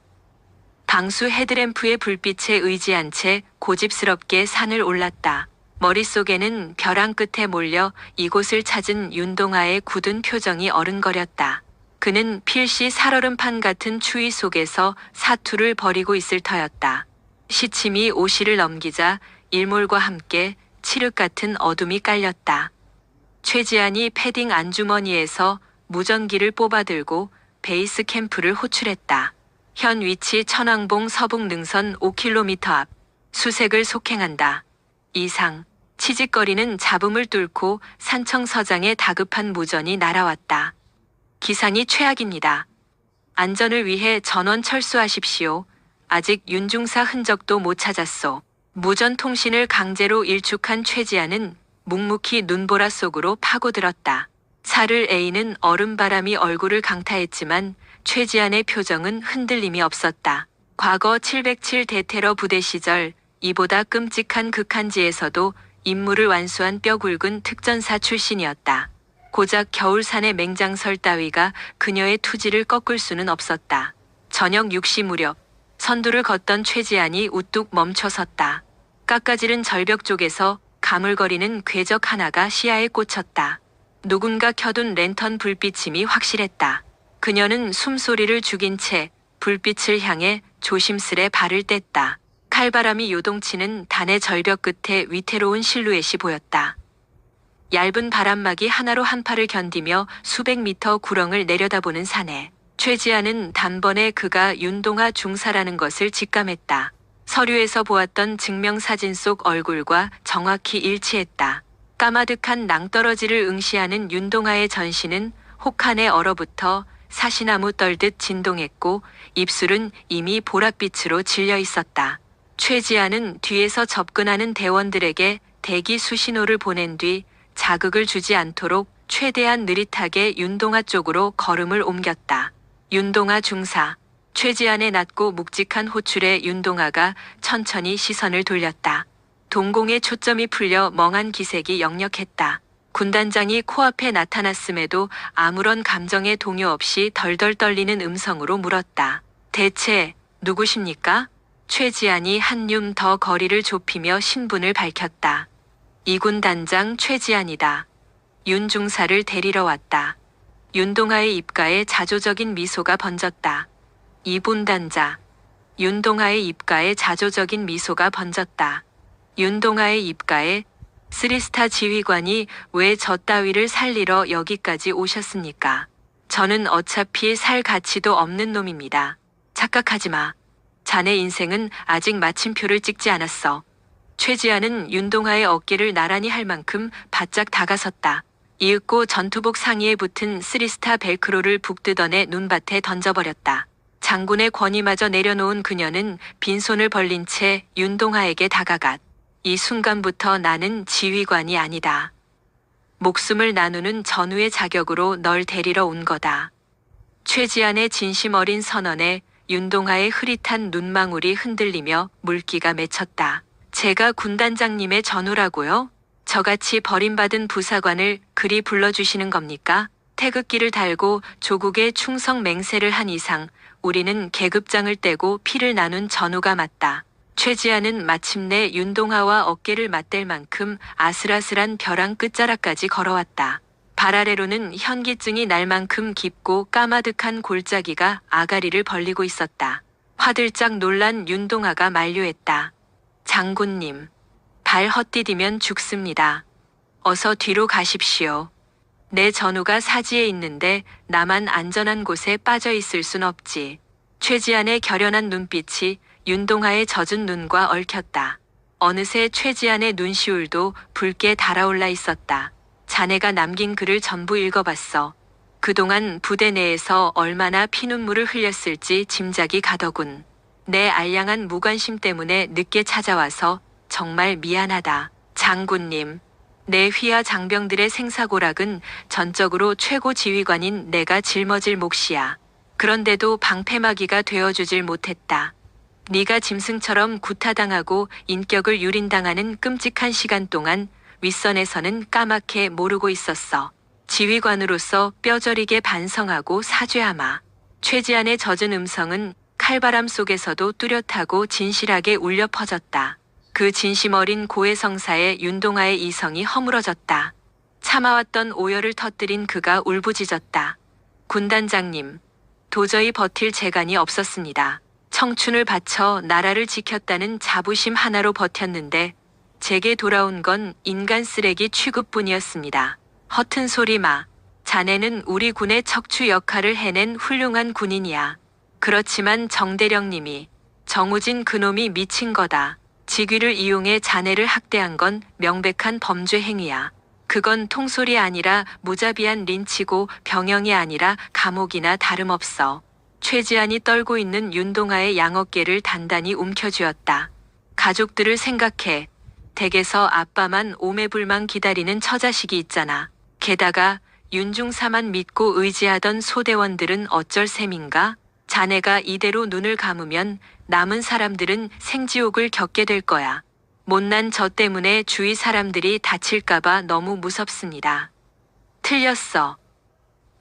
방수 헤드램프의 불빛에 의지한 채 고집스럽게 산을 올랐다. 머릿속에는 벼랑 끝에 몰려 이곳을 찾은 윤동아의 굳은 표정이 어른거렸다. 그는 필시 살얼음판 같은 추위 속에서 사투를 벌이고 있을 터였다. 시침이 오시를 넘기자 일몰과 함께 칠흑 같은 어둠이 깔렸다. 최지안이 패딩 안주머니에서 무전기를 뽑아들고 베이스 캠프를 호출했다. 현 위치 천왕봉 서북 능선 5km 앞. 수색을 속행한다. 이상. 치직거리는 잡음을 뚫고 산청서장의 다급한 무전이 날아왔다. 기상이 최악입니다. 안전을 위해 전원 철수하십시오. 아직 윤중사 흔적도 못 찾았소. 무전 통신을 강제로 일축한 최지안은 묵묵히 눈보라 속으로 파고들었다. 사를 A는 얼음바람이 얼굴을 강타했지만 최지안의 표정은 흔들림이 없었다. 과거 707 대테러 부대 시절 이보다 끔찍한 극한지에서도 임무를 완수한 뼈굵은 특전사 출신이었다. 고작 겨울산의 맹장설 따위가 그녀의 투지를 꺾을 수는 없었다. 저녁 6시 무렵 선두를 걷던 최지안이 우뚝 멈춰섰다. 깎아지른 절벽 쪽에서 가물거리는 궤적 하나가 시야에 꽂혔다. 누군가 켜둔 랜턴 불빛임이 확실했다. 그녀는 숨소리를 죽인 채 불빛을 향해 조심스레 발을 뗐다. 칼바람이 요동치는 단의 절벽 끝에 위태로운 실루엣이 보였다. 얇은 바람막이 하나로 한파를 견디며 수백 미터 구렁을 내려다보는 산에 최지안은 단번에 그가 윤동아 중사라는 것을 직감했다. 서류에서 보았던 증명사진 속 얼굴과 정확히 일치했다. 까마득한 낭떠러지를 응시하는 윤동아의 전신은 혹한에 얼어붙어 사시나무 떨듯 진동했고 입술은 이미 보랏빛으로 질려 있었다. 최지안은 뒤에서 접근하는 대원들에게 대기 수신호를 보낸 뒤 자극을 주지 않도록 최대한 느릿하게 윤동아 쪽으로 걸음을 옮겼다. 윤동아 중사. 최지안의 낮고 묵직한 호출에 윤동아가 천천히 시선을 돌렸다. 동공의 초점이 풀려 멍한 기색이 역력했다. 군단장이 코앞에 나타났음에도 아무런 감정의 동요 없이 덜덜 떨리는 음성으로 물었다. 대체 누구십니까? 최지안이 한뜀 더 거리를 좁히며 신분을 밝혔다. 이군 단장 최지안이다. 윤 중사를 데리러 왔다. 윤동아의 입가에 자조적인 미소가 번졌다. 이군 단장. 윤동아의 입가에 자조적인 미소가 번졌다. 윤동아의 입가에 쓰리스타 지휘관이 왜 저 따위를 살리러 여기까지 오셨습니까? 저는 어차피 살 가치도 없는 놈입니다. 착각하지 마. 자네 인생은 아직 마침표를 찍지 않았어. 최지안은 윤동아의 어깨를 나란히 할 만큼 바짝 다가섰다. 이윽고 전투복 상의에 붙은 쓰리스타 벨크로를 북뜨던의 눈밭에 던져버렸다. 장군의 권위마저 내려놓은 그녀는 빈손을 벌린 채 윤동아에게 다가갔. 이 순간부터 나는 지휘관이 아니다. 목숨을 나누는 전우의 자격으로 널 데리러 온 거다. 최지안의 진심 어린 선언에 윤동아의 흐릿한 눈망울이 흔들리며 물기가 맺혔다. 제가 군단장님의 전우라고요? 저같이 버림받은 부사관을 그리 불러주시는 겁니까? 태극기를 달고 조국의 충성 맹세를 한 이상 우리는 계급장을 떼고 피를 나눈 전우가 맞다. 최지안은 마침내 윤동아와 어깨를 맞댈 만큼 아슬아슬한 벼랑 끝자락까지 걸어왔다. 발 아래로는 현기증이 날 만큼 깊고 까마득한 골짜기가 아가리를 벌리고 있었다. 화들짝 놀란 윤동아가 만류했다. 장군님, 발 헛디디면 죽습니다. 어서 뒤로 가십시오. 내 전우가 사지에 있는데 나만 안전한 곳에 빠져 있을 순 없지. 최지안의 결연한 눈빛이 윤동아의 젖은 눈과 얽혔다. 어느새 최지안의 눈시울도 붉게 달아올라 있었다. 자네가 남긴 글을 전부 읽어봤어. 그동안 부대 내에서 얼마나 피눈물을 흘렸을지 짐작이 가더군. 내 알량한 무관심 때문에 늦게 찾아와서 정말 미안하다. 장군님, 내 휘하 장병들의 생사고락은 전적으로 최고 지휘관인 내가 짊어질 몫이야. 그런데도 방패막이가 되어주질 못했다. 네가 짐승처럼 구타당하고 인격을 유린당하는 끔찍한 시간 동안 윗선에서는 까맣게 모르고 있었어. 지휘관으로서 뼈저리게 반성하고 사죄하마. 최지안의 젖은 음성은 칼바람 속에서도 뚜렷하고 진실하게 울려 퍼졌다. 그 진심 어린 고해성사에 윤동아의 이성이 허물어졌다. 참아왔던 오열을 터뜨린 그가 울부짖었다. 군단장님, 도저히 버틸 재간이 없었습니다. 청춘을 바쳐 나라를 지켰다는 자부심 하나로 버텼는데 제게 돌아온 건 인간 쓰레기 취급뿐이었습니다. 허튼 소리 마. 자네는 우리 군의 척추 역할을 해낸 훌륭한 군인이야. 그렇지만 정대령님이, 정우진 그놈이 미친 거다. 직위를 이용해 자네를 학대한 건 명백한 범죄 행위야. 그건 통솔이 아니라 무자비한 린치고 병영이 아니라 감옥이나 다름없어. 최지안이 떨고 있는 윤동아의 양어깨를 단단히 움켜쥐었다. 가족들을 생각해. 댁에서 아빠만 오매불망 기다리는 처자식이 있잖아. 게다가 윤중사만 믿고 의지하던 소대원들은 어쩔 셈인가? 자네가 이대로 눈을 감으면 남은 사람들은 생지옥을 겪게 될 거야. 못난 저 때문에 주위 사람들이 다칠까봐 너무 무섭습니다. 틀렸어.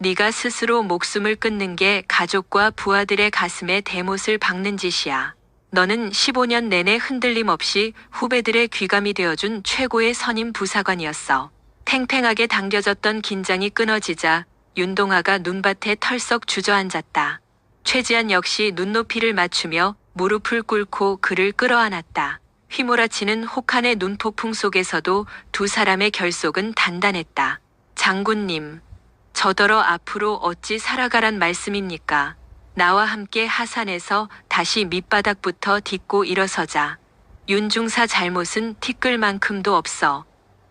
네가 스스로 목숨을 끊는 게 가족과 부하들의 가슴에 대못을 박는 짓이야. 너는 15년 내내 흔들림 없이 후배들의 귀감이 되어준 최고의 선임 부사관이었어. 팽팽하게 당겨졌던 긴장이 끊어지자 윤동아가 눈밭에 털썩 주저앉았다. 최지안 역시 눈높이를 맞추며 무릎을 꿇고 그를 끌어안았다. 휘몰아치는 혹한의 눈폭풍 속에서도 두 사람의 결속은 단단했다. 장군님, 저더러 앞으로 어찌 살아가란 말씀입니까? 나와 함께 하산해서 다시 밑바닥부터 딛고 일어서자. 윤중사 잘못은 티끌만큼도 없어.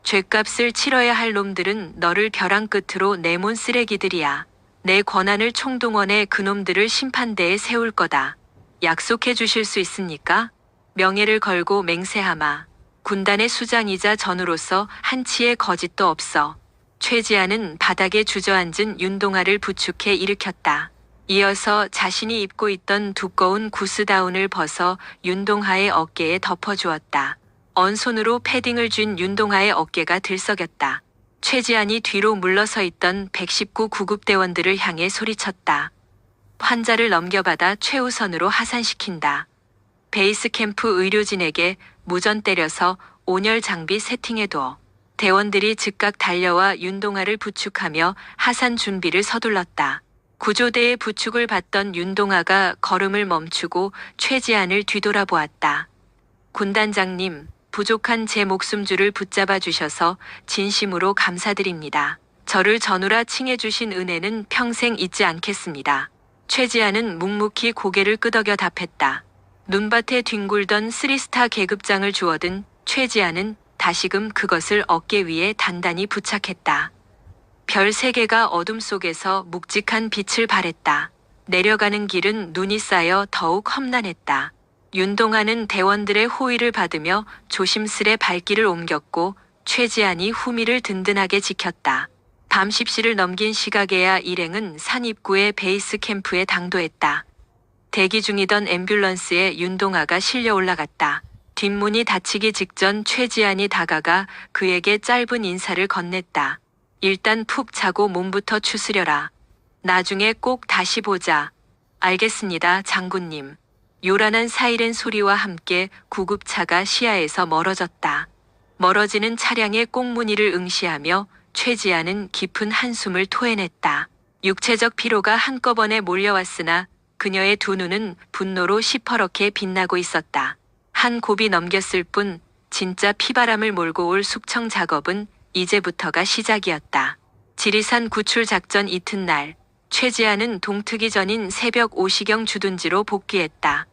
죗값을 치러야 할 놈들은 너를 벼랑 끝으로 내몬 쓰레기들이야. 내 권한을 총동원해 그놈들을 심판대에 세울 거다. 약속해 주실 수 있습니까? 명예를 걸고 맹세하마. 군단의 수장이자 전우로서 한치의 거짓도 없어. 최지안은 바닥에 주저앉은 윤동아를 부축해 일으켰다. 이어서 자신이 입고 있던 두꺼운 구스다운을 벗어 윤동아의 어깨에 덮어주었다. 언손으로 패딩을 쥔 윤동아의 어깨가 들썩였다. 최지안이 뒤로 물러서 있던 119 구급대원들을 향해 소리쳤다. 환자를 넘겨받아 최우선으로 하산시킨다. 베이스 캠프 의료진에게 무전 때려서 온열 장비 세팅해둬. 대원들이 즉각 달려와 윤동아를 부축하며 하산 준비를 서둘렀다. 구조대의 부축을 받던 윤동아가 걸음을 멈추고 최지안을 뒤돌아보았다. 군단장님, 부족한 제 목숨줄을 붙잡아 주셔서 진심으로 감사드립니다. 저를 전우라 칭해주신 은혜는 평생 잊지 않겠습니다. 최지안은 묵묵히 고개를 끄덕여 답했다. 눈밭에 뒹굴던 3스타 계급장을 주워든 최지안은 다시금 그것을 어깨 위에 단단히 부착했다. 별 3개가 어둠 속에서 묵직한 빛을 발했다. 내려가는 길은 눈이 쌓여 더욱 험난했다. 윤동아는 대원들의 호의를 받으며 조심스레 발길을 옮겼고 최지안이 후미를 든든하게 지켰다. 밤 10시를 넘긴 시각에야 일행은 산 입구의 베이스 캠프에 당도했다. 대기 중이던 앰뷸런스에 윤동아가 실려 올라갔다. 뒷문이 닫히기 직전 최지안이 다가가 그에게 짧은 인사를 건넸다. 일단 푹 자고 몸부터 추스려라. 나중에 꼭 다시 보자. 알겠습니다, 장군님. 요란한 사이렌 소리와 함께 구급차가 시야에서 멀어졌다. 멀어지는 차량의 꽁무니를 응시하며 최지안은 깊은 한숨을 토해냈다. 육체적 피로가 한꺼번에 몰려왔으나 그녀의 두 눈은 분노로 시퍼렇게 빛나고 있었다. 한 곱이 넘겼을 뿐 진짜 피바람을 몰고 올 숙청 작업은 이제부터가 시작이었다. 지리산 구출 작전 이튿날, 최지안은 동트기 전인 새벽 5시경 주둔지로 복귀했다.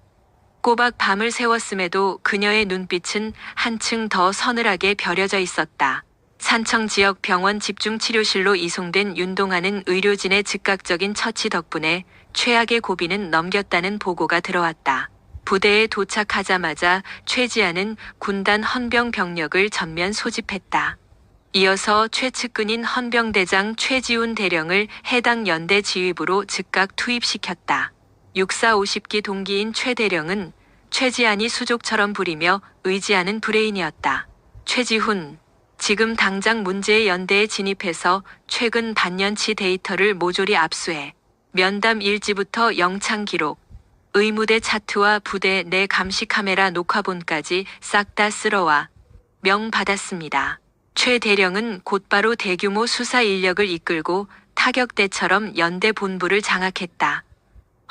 꼬박 밤을 새웠음에도 그녀의 눈빛은 한층 더 서늘하게 벼려져 있었다. 산청 지역 병원 집중치료실로 이송된 윤동아는 의료진의 즉각적인 처치 덕분에 최악의 고비는 넘겼다는 보고가 들어왔다. 부대에 도착하자마자 최지안은 군단 헌병 병력을 전면 소집했다. 이어서 최측근인 헌병대장 최지훈 대령을 해당 연대 지휘부로 즉각 투입시켰다. 64 50기 동기인 최 대령은 최지안이 수족처럼 부리며 의지하는 브레인이었다. 최지훈, 지금 당장 문제의 연대에 진입해서 최근 반년치 데이터를 모조리 압수해 면담 일지부터 영창 기록, 의무대 차트와 부대 내 감시 카메라 녹화본까지 싹 다 쓸어와 명 받았습니다. 최 대령은 곧바로 대규모 수사 인력을 이끌고 타격대처럼 연대 본부를 장악했다.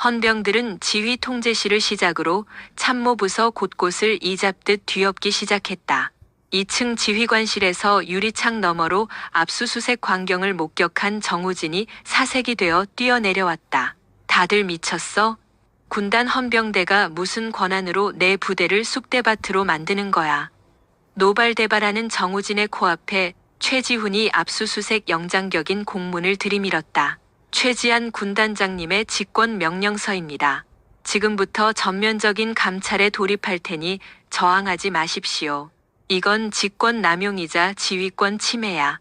헌병들은 지휘 통제실을 시작으로 참모부서 곳곳을 이잡듯 뒤엎기 시작했다. 2층 지휘관실에서 유리창 너머로 압수수색 광경을 목격한 정우진이 사색이 되어 뛰어내려왔다. 다들 미쳤어? 군단 헌병대가 무슨 권한으로 내 부대를 쑥대밭으로 만드는 거야. 노발대발하는 정우진의 코앞에 최지훈이 압수수색 영장격인 공문을 들이밀었다. 최지한 군단장님의 직권 명령서입니다. 지금부터 전면적인 감찰에 돌입할 테니 저항하지 마십시오. 이건 직권 남용이자 지휘권 침해야.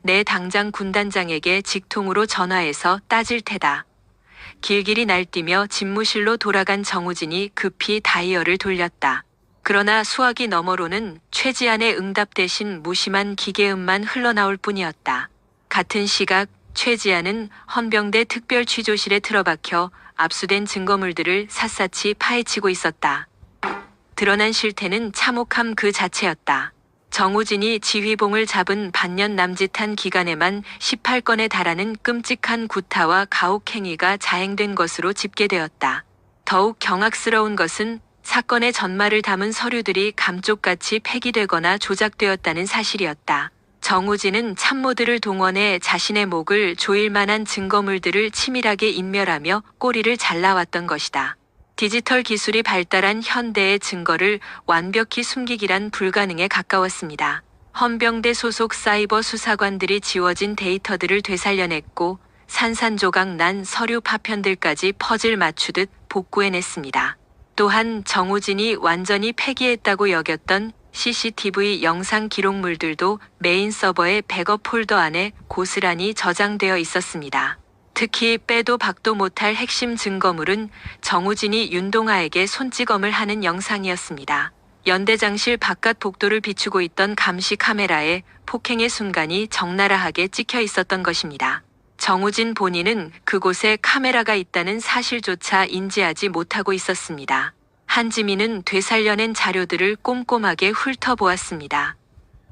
내 당장 군단장에게 직통으로 전화해서 따질 테다. 길길이 날뛰며 집무실로 돌아간 정우진이 급히 다이얼을 돌렸다. 그러나 수화기 너머로는 최지한의 응답 대신 무심한 기계음만 흘러나올 뿐이었다. 같은 시각 최지한은 헌병대 특별취조실에 틀어박혀 압수된 증거물들을 샅샅이 파헤치고 있었다. 드러난 실태는 참혹함 그 자체였다. 정우진이 지휘봉을 잡은 반년 남짓한 기간에만 18건에 달하는 끔찍한 구타와 가혹행위가 자행된 것으로 집계되었다. 더욱 경악스러운 것은 사건의 전말을 담은 서류들이 감쪽같이 폐기되거나 조작되었다는 사실이었다. 정우진은 참모들을 동원해 자신의 목을 조일 만한 증거물들을 치밀하게 인멸하며 꼬리를 잘라왔던 것이다. 디지털 기술이 발달한 현대의 증거를 완벽히 숨기기란 불가능에 가까웠습니다. 헌병대 소속 사이버 수사관들이 지워진 데이터들을 되살려냈고 산산조각 난 서류 파편들까지 퍼즐 맞추듯 복구해냈습니다. 또한 정우진이 완전히 폐기했다고 여겼던 CCTV 영상 기록물들도 메인 서버의 백업 폴더 안에 고스란히 저장되어 있었습니다. 특히 빼도 박도 못할 핵심 증거물은 정우진이 윤동아에게 손찌검을 하는 영상이었습니다. 연대장실 바깥 복도를 비추고 있던 감시 카메라에 폭행의 순간이 적나라하게 찍혀 있었던 것입니다. 정우진 본인은 그곳에 카메라가 있다는 사실조차 인지하지 못하고 있었습니다. 한지민은 되살려낸 자료들을 꼼꼼하게 훑어보았습니다.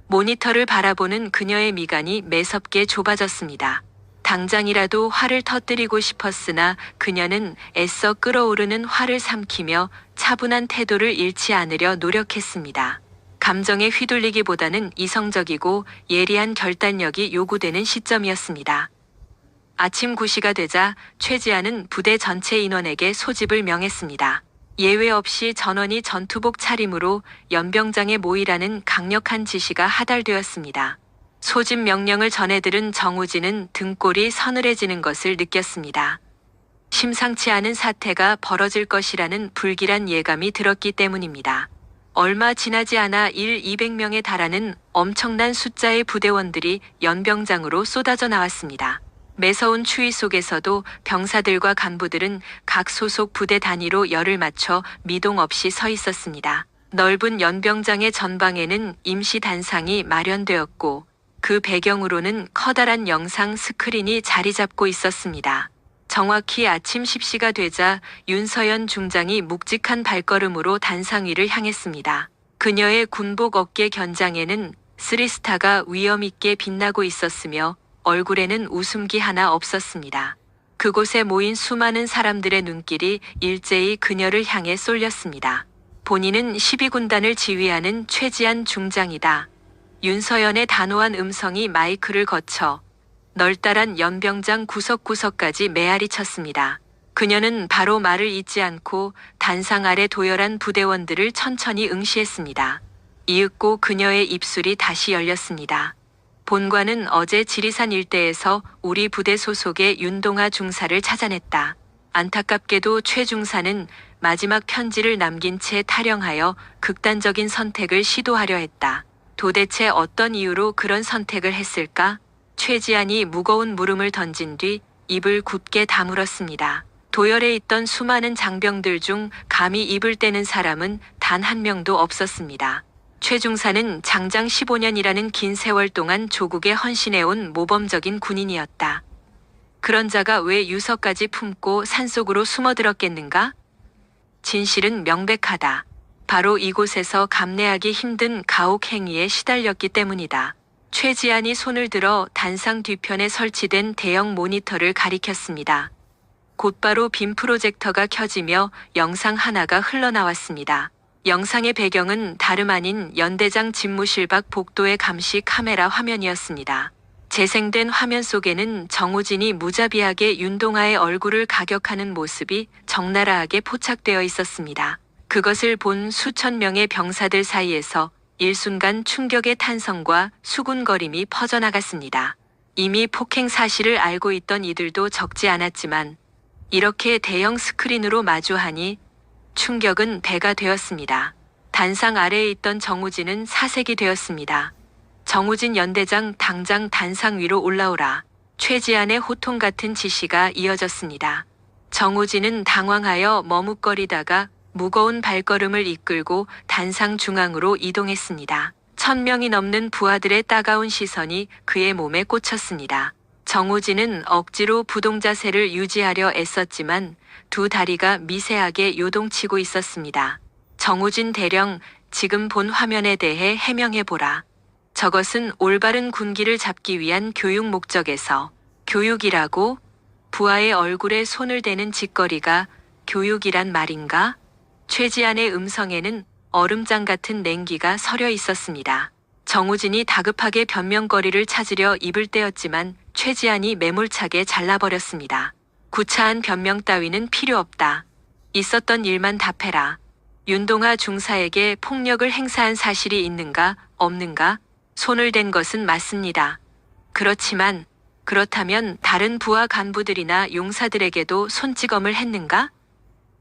모니터를 바라보는 그녀의 미간이 매섭게 좁아졌습니다. 당장이라도 화를 터뜨리고 싶었으나 그녀는 애써 끓어오르는 화를 삼키며 차분한 태도를 잃지 않으려 노력했습니다. 감정에 휘둘리기보다는 이성적이고 예리한 결단력이 요구되는 시점이었습니다. 아침 9시가 되자 최지한은 부대 전체 인원에게 소집을 명했습니다. 예외 없이 전원이 전투복 차림으로 연병장에 모이라는 강력한 지시가 하달되었습니다. 소집 명령을 전해들은 정우진은 등골이 서늘해지는 것을 느꼈습니다. 심상치 않은 사태가 벌어질 것이라는 불길한 예감이 들었기 때문입니다. 얼마 지나지 않아 200명에 달하는 엄청난 숫자의 부대원들이 연병장으로 쏟아져 나왔습니다. 매서운 추위 속에서도 병사들과 간부들은 각 소속 부대 단위로 열을 맞춰 미동 없이 서 있었습니다. 넓은 연병장의 전방에는 임시 단상이 마련되었고 그 배경으로는 커다란 영상 스크린이 자리 잡고 있었습니다. 정확히 아침 10시가 되자 윤서연 중장이 묵직한 발걸음으로 단상 위를 향했습니다. 그녀의 군복 어깨 견장에는 3스타가 위엄있게 빛나고 있었으며 얼굴에는 웃음기 하나 없었습니다. 그곳에 모인 수많은 사람들의 눈길이 일제히 그녀를 향해 쏠렸습니다. 본인은 12군단을 지휘하는 최지한 중장이다. 윤서연의 단호한 음성이 마이크를 거쳐 널따란 연병장 구석구석까지 메아리 쳤습니다. 그녀는 바로 말을 잇지 않고 단상 아래 도열한 부대원들을 천천히 응시했습니다. 이윽고 그녀의 입술이 다시 열렸습니다. 본관은 어제 지리산 일대에서 우리 부대 소속의 윤동아 중사를 찾아냈다. 안타깝게도 최 중사는 마지막 편지를 남긴 채 탈영하여 극단적인 선택을 시도하려 했다. 도대체 어떤 이유로 그런 선택을 했을까? 최지한이 무거운 물음을 던진 뒤 입을 굳게 다물었습니다. 도열에 있던 수많은 장병들 중 감히 입을 떼는 사람은 단 한 명도 없었습니다. 최중사는 장장 15년이라는 긴 세월 동안 조국에 헌신해온 모범적인 군인이었다. 그런 자가 왜 유서까지 품고 산속으로 숨어들었겠는가? 진실은 명백하다. 바로 이곳에서 감내하기 힘든 가혹 행위에 시달렸기 때문이다. 최지안이 손을 들어 단상 뒤편에 설치된 대형 모니터를 가리켰습니다. 곧바로 빔 프로젝터가 켜지며 영상 하나가 흘러나왔습니다. 영상의 배경은 다름 아닌 연대장 집무실 밖 복도의 감시 카메라 화면이었습니다. 재생된 화면 속에는 정우진이 무자비하게 윤동아의 얼굴을 가격하는 모습이 적나라하게 포착되어 있었습니다. 그것을 본 수천 명의 병사들 사이에서 일순간 충격의 탄성과 수군거림이 퍼져나갔습니다. 이미 폭행 사실을 알고 있던 이들도 적지 않았지만 이렇게 대형 스크린으로 마주하니 충격은 배가 되었습니다. 단상 아래에 있던 정우진은 사색이 되었습니다. 정우진 연대장 당장 단상 위로 올라오라. 최지안의 호통 같은 지시가 이어졌습니다. 정우진은 당황하여 머뭇거리다가 무거운 발걸음을 이끌고 단상 중앙으로 이동했습니다. 1000명이 넘는 부하들의 따가운 시선이 그의 몸에 꽂혔습니다. 정우진은 억지로 부동자세를 유지하려 애썼지만 두 다리가 미세하게 요동치고 있었습니다. 정우진 대령, 지금 본 화면에 대해 해명해보라. 저것은 올바른 군기를 잡기 위한 교육 목적에서 교육이라고? 부하의 얼굴에 손을 대는 짓거리가 교육이란 말인가? 최지안의 음성에는 얼음장 같은 냉기가 서려 있었습니다. 정우진이 다급하게 변명거리를 찾으려 입을 떼었지만 최지안이 매몰차게 잘라버렸습니다. 구차한 변명 따위는 필요 없다. 있었던 일만 답해라. 윤동아 중사에게 폭력을 행사한 사실이 있는가, 없는가? 손을 댄 것은 맞습니다. 그렇다면 다른 부하 간부들이나 용사들에게도 손찌검을 했는가?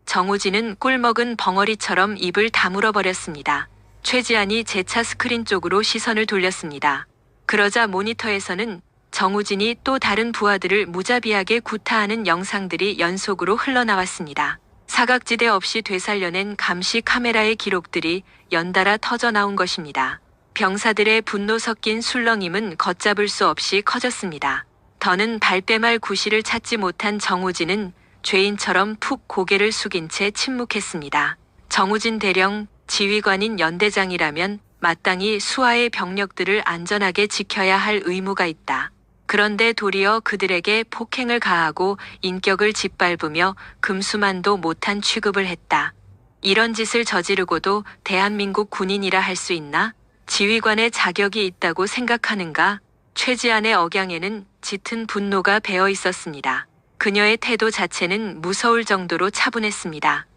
정우진은 꿀먹은 벙어리처럼 입을 다물어 버렸습니다. 최지안이 재차 스크린 쪽으로 시선을 돌렸습니다. 그러자 모니터에서는 정우진이 또 다른 부하들을 무자비하게 구타하는 영상들이 연속으로 흘러나왔습니다. 사각지대 없이 되살려낸 감시 카메라의 기록들이 연달아 터져 나온 것입니다. 병사들의 분노 섞인 술렁임은 걷잡을 수 없이 커졌습니다. 더는 발뺌할 구실을 찾지 못한 정우진은 죄인처럼 푹 고개를 숙인 채 침묵했습니다. 정우진 대령, 지휘관인 연대장이라면 마땅히 수하의 병력들을 안전하게 지켜야 할 의무가 있다. 그런데 도리어 그들에게 폭행을 가하고 인격을 짓밟으며 금수만도 못한 취급을 했다. 이런 짓을 저지르고도 대한민국 군인이라 할 수 있나? 지휘관의 자격이 있다고 생각하는가? 최지안의 억양에는 짙은 분노가 배어 있었습니다. 그녀의 태도 자체는 무서울 정도로 차분했습니다.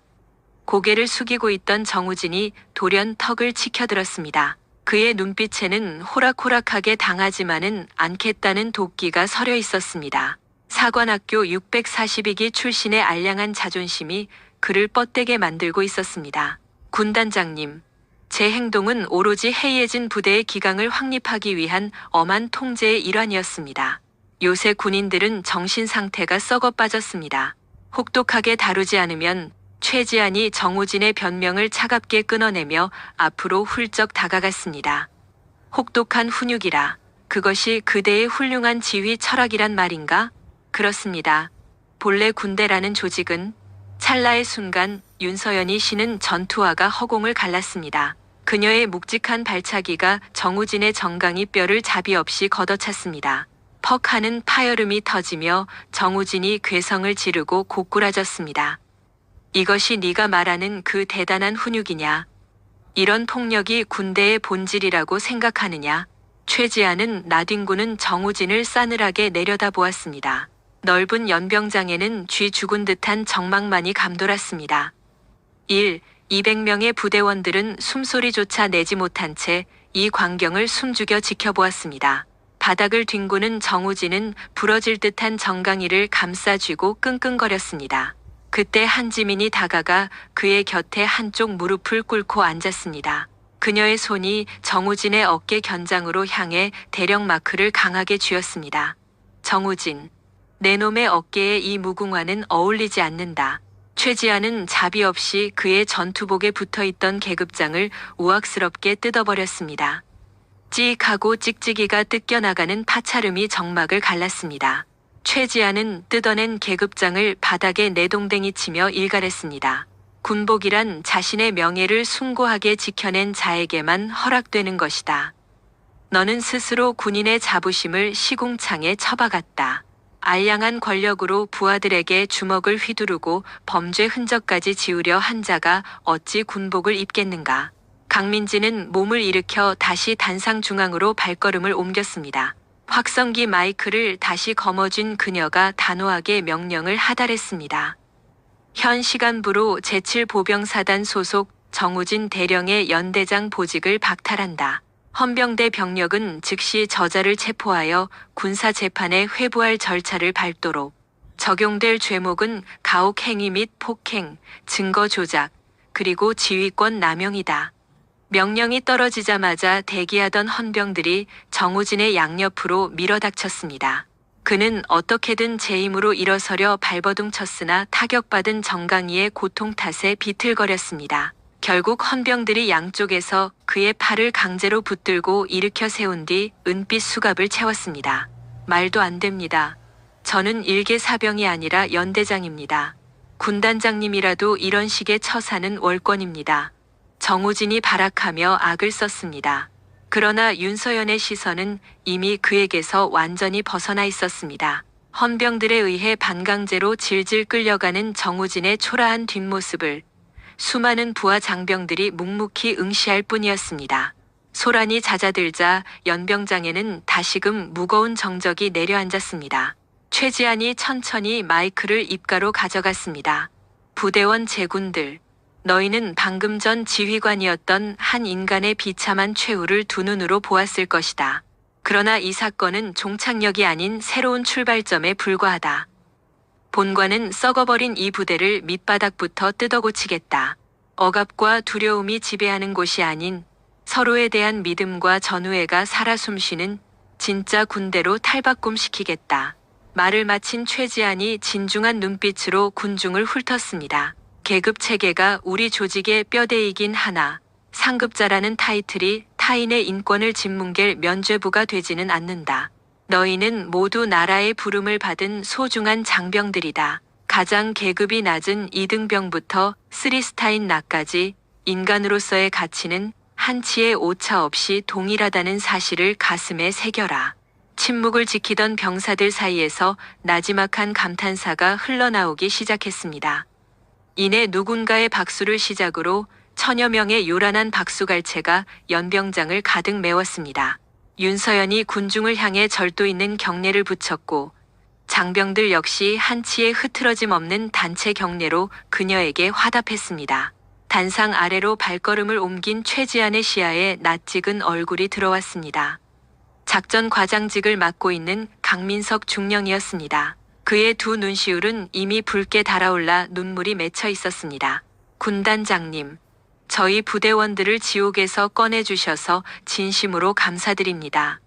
고개를 숙이고 있던 정우진이 돌연 턱을 치켜들었습니다. 그의 눈빛에는 호락호락하게 당하지만은 않겠다는 도끼가 서려 있었습니다. 사관학교 642기 출신의 알량한 자존심이 그를 뻗대게 만들고 있었습니다. 군단장님, 제 행동은 오로지 해이해진 부대의 기강을 확립하기 위한 엄한 통제의 일환이었습니다. 요새 군인들은 정신 상태가 썩어 빠졌습니다. 혹독하게 다루지 않으면 최지안이 정우진의 변명을 차갑게 끊어내며 앞으로 훌쩍 다가갔습니다. 혹독한 훈육이라. 그것이 그대의 훌륭한 지휘 철학이란 말인가? 그렇습니다. 본래 군대라는 조직은 찰나의 순간 윤서연이 씨는 전투화가 허공을 갈랐습니다. 그녀의 묵직한 발차기가 정우진의 정강이 뼈를 자비 없이 걷어찼습니다. 퍽 하는 파열음이 터지며 정우진이 괴성을 지르고 고꾸라졌습니다. 이것이 네가 말하는 그 대단한 훈육이냐? 이런 폭력이 군대의 본질이라고 생각하느냐? 최지안은 나뒹구는 정우진을 싸늘하게 내려다보았습니다. 넓은 연병장에는 쥐 죽은 듯한 적막만이 감돌았습니다. 200명의 부대원들은 숨소리조차 내지 못한 채 이 광경을 숨죽여 지켜보았습니다. 바닥을 뒹구는 정우진은 부러질 듯한 정강이를 감싸쥐고 끙끙거렸습니다. 그때 한지민이 다가가 그의 곁에 한쪽 무릎을 꿇고 앉았습니다. 그녀의 손이 정우진의 어깨 견장으로 향해 대령 마크를 강하게 쥐었습니다. 정우진, 내 놈의 어깨에 이 무궁화는 어울리지 않는다. 최지아는 자비 없이 그의 전투복에 붙어있던 계급장을 우악스럽게 뜯어버렸습니다. 찌익하고 찍찍이가 뜯겨나가는 파차름이 정막을 갈랐습니다. 최지아는 뜯어낸 계급장을 바닥에 내동댕이 치며 일갈했습니다. 군복이란 자신의 명예를 숭고하게 지켜낸 자에게만 허락되는 것이다. 너는 스스로 군인의 자부심을 시궁창에 처박았다. 알량한 권력으로 부하들에게 주먹을 휘두르고 범죄 흔적까지 지우려 한 자가 어찌 군복을 입겠는가. 강민지는 몸을 일으켜 다시 단상 중앙으로 발걸음을 옮겼습니다. 확성기 마이크를 다시 거머쥔 그녀가 단호하게 명령을 하달했습니다. 현 시간부로 제7보병사단 소속 정우진 대령의 연대장 보직을 박탈한다. 헌병대 병력은 즉시 저자를 체포하여 군사재판에 회부할 절차를 밟도록. 적용될 죄목은 가혹행위 및 폭행, 증거 조작, 그리고 지휘권 남용이다. 명령이 떨어지자마자 대기하던 헌병들이 정우진의 양옆으로 밀어닥쳤습니다. 그는 어떻게든 제 힘으로 일어서려 발버둥 쳤으나 타격받은 정강이의 고통 탓에 비틀거렸습니다. 결국 헌병들이 양쪽에서 그의 팔을 강제로 붙들고 일으켜 세운 뒤 은빛 수갑을 채웠습니다. 말도 안 됩니다. 저는 일개 사병이 아니라 연대장입니다. 군단장님이라도 이런 식의 처사는 월권입니다. 정우진이 발악하며 악을 썼습니다. 그러나 윤서연의 시선은 이미 그에게서 완전히 벗어나 있었습니다. 헌병들에 의해 반강제로 질질 끌려가는 정우진의 초라한 뒷모습을 수많은 부하 장병들이 묵묵히 응시할 뿐이었습니다. 소란이 잦아들자 연병장에는 다시금 무거운 정적이 내려앉았습니다. 최지안이 천천히 마이크를 입가로 가져갔습니다. 부대원 제군들, 너희는 방금 전 지휘관이었던 한 인간의 비참한 최후를 두 눈으로 보았을 것이다. 그러나 이 사건은 종착역이 아닌 새로운 출발점에 불과하다. 본관은 썩어버린 이 부대를 밑바닥부터 뜯어고치겠다. 억압과 두려움이 지배하는 곳이 아닌 서로에 대한 믿음과 전우애가 살아 숨쉬는 진짜 군대로 탈바꿈시키겠다. 말을 마친 최지안이 진중한 눈빛으로 군중을 훑었습니다. 계급 체계가 우리 조직의 뼈대이긴 하나 상급자라는 타이틀이 타인의 인권을 짓뭉갤 면죄부가 되지는 않는다. 너희는 모두 나라의 부름을 받은 소중한 장병들이다. 가장 계급이 낮은 2등병부터 3스타인 나까지 인간으로서의 가치는 한치의 오차 없이 동일하다는 사실을 가슴에 새겨라. 침묵을 지키던 병사들 사이에서 나지막한 감탄사가 흘러나오기 시작했습니다. 이내 누군가의 박수를 시작으로 천여 명의 요란한 박수갈채가 연병장을 가득 메웠습니다. 윤서연이 군중을 향해 절도 있는 경례를 붙였고 장병들 역시 한치의 흐트러짐 없는 단체 경례로 그녀에게 화답했습니다. 단상 아래로 발걸음을 옮긴 최지안의 시야에 낯익은 얼굴이 들어왔습니다. 작전 과장직을 맡고 있는 강민석 중령이었습니다. 그의 두 눈시울은 이미 붉게 달아올라 눈물이 맺혀 있었습니다. 군단장님, 저희 부대원들을 지옥에서 꺼내주셔서 진심으로 감사드립니다.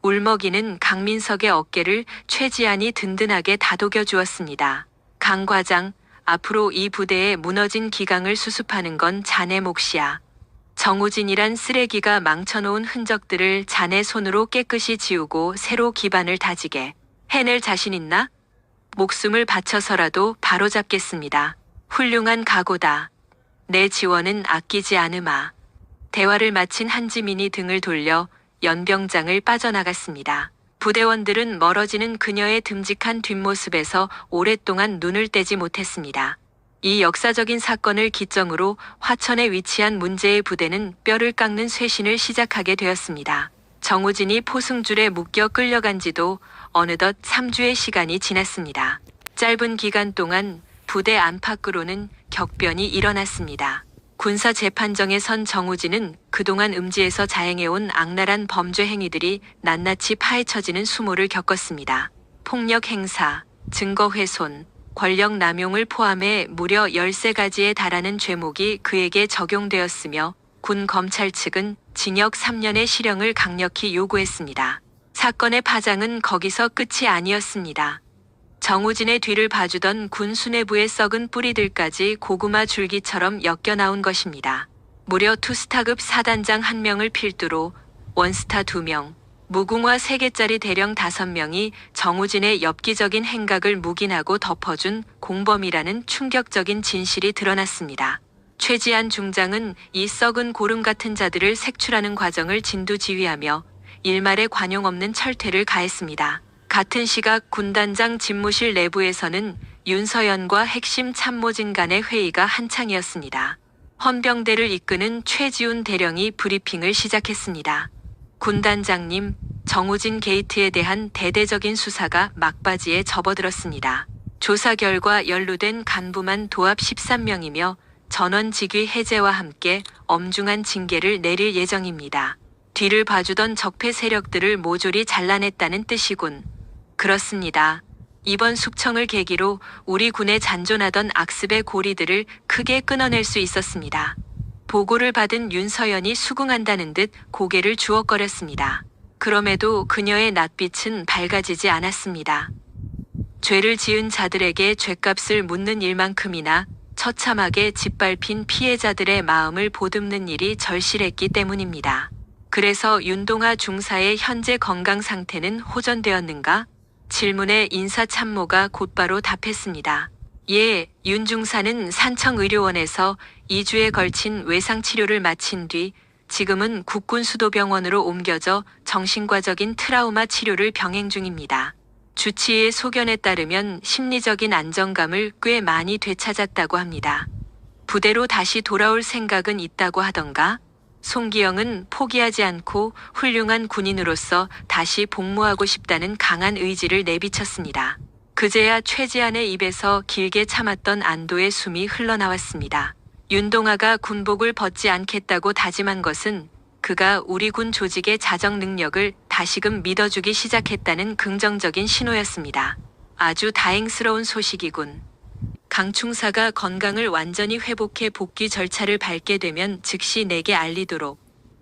울먹이는 강민석의 어깨를 최지안이 든든하게 다독여 주었습니다. 강 과장, 앞으로 이 부대의 무너진 기강을 수습하는 건 자네 몫이야. 정우진이란 쓰레기가 망쳐놓은 흔적들을 자네 손으로 깨끗이 지우고 새로 기반을 다지게 해낼 자신 있나? 목숨을 바쳐서라도 바로잡겠습니다. 훌륭한 각오다. 내 지원은 아끼지 않으마. 대화를 마친 한지민이 등을 돌려 연병장을 빠져나갔습니다. 부대원들은 멀어지는 그녀의 듬직한 뒷모습에서 오랫동안 눈을 떼지 못했습니다. 이 역사적인 사건을 기점으로 화천에 위치한 문제의 부대는 뼈를 깎는 쇄신을 시작하게 되었습니다. 정우진이 포승줄에 묶여 끌려간 지도 어느덧 3주의 시간이 지났습니다. 짧은 기간 동안 부대 안팎으로는 격변이 일어났습니다. 군사재판정에 선 정우진은 그동안 음지에서 자행해온 악랄한 범죄 행위들이 낱낱이 파헤쳐지는 수모를 겪었습니다. 폭력 행사, 증거 훼손, 권력 남용을 포함해 무려 13가지에 달하는 죄목이 그에게 적용되었으며 군 검찰 측은 징역 3년의 실형을 강력히 요구했습니다. 사건의 파장은 거기서 끝이 아니었습니다. 정우진의 뒤를 봐주던 군 수뇌부의 썩은 뿌리들까지 고구마 줄기처럼 엮여 나온 것입니다. 무려 투스타급 사단장 1명을 필두로 원스타 2명, 무궁화 3개짜리 대령 5명이 정우진의 엽기적인 행각을 묵인하고 덮어준 공범이라는 충격적인 진실이 드러났습니다. 최지한 중장은 이 썩은 고름 같은 자들을 색출하는 과정을 진두지휘하며 일말의 관용 없는 철퇴를 가했습니다. 같은 시각 군단장 집무실 내부에서는 윤서연과 핵심 참모진 간의 회의가 한창이었습니다. 헌병대를 이끄는 최지훈 대령이 브리핑을 시작했습니다. 군단장님, 정우진 게이트에 대한 대대적인 수사가 막바지에 접어들었습니다. 조사 결과 연루된 간부만 도합 13명이며 전원 직위 해제와 함께 엄중한 징계를 내릴 예정입니다. 뒤를 봐주던 적폐 세력들을 모조리 잘라냈다는 뜻이군. 그렇습니다. 이번 숙청을 계기로 우리 군에 잔존하던 악습의 고리들을 크게 끊어낼 수 있었습니다. 보고를 받은 윤서연이 수긍한다는 듯 고개를 주걱거렸습니다. 그럼에도 그녀의 낯빛은 밝아지지 않았습니다. 죄를 지은 자들에게 죗값을 묻는 일만큼이나 처참하게 짓밟힌 피해자들의 마음을 보듬는 일이 절실했기 때문입니다. 그래서 윤동아 중사의 현재 건강 상태는 호전되었는가? 질문에 인사참모가 곧바로 답했습니다. 예, 윤 중사는 산청의료원에서 2주에 걸친 외상치료를 마친 뒤 지금은 국군수도병원으로 옮겨져 정신과적인 트라우마 치료를 병행 중입니다. 주치의의 소견에 따르면 심리적인 안정감을 꽤 많이 되찾았다고 합니다. 부대로 다시 돌아올 생각은 있다고 하던가? 송기영은 포기하지 않고 훌륭한 군인으로서 다시 복무하고 싶다는 강한 의지를 내비쳤습니다. 그제야 최지한의 입에서 길게 참았던 안도의 숨이 흘러나왔습니다. 윤동아가 군복을 벗지 않겠다고 다짐한 것은 그가 우리 군 조직의 자정 능력을 다시금 믿어주기 시작했다는 긍정적인 신호였습니다. 아주 다행스러운 소식이군. 강충사가 건강을 완전히 회복해 복귀 절차를 밟게 되면 즉시 내게 알리도록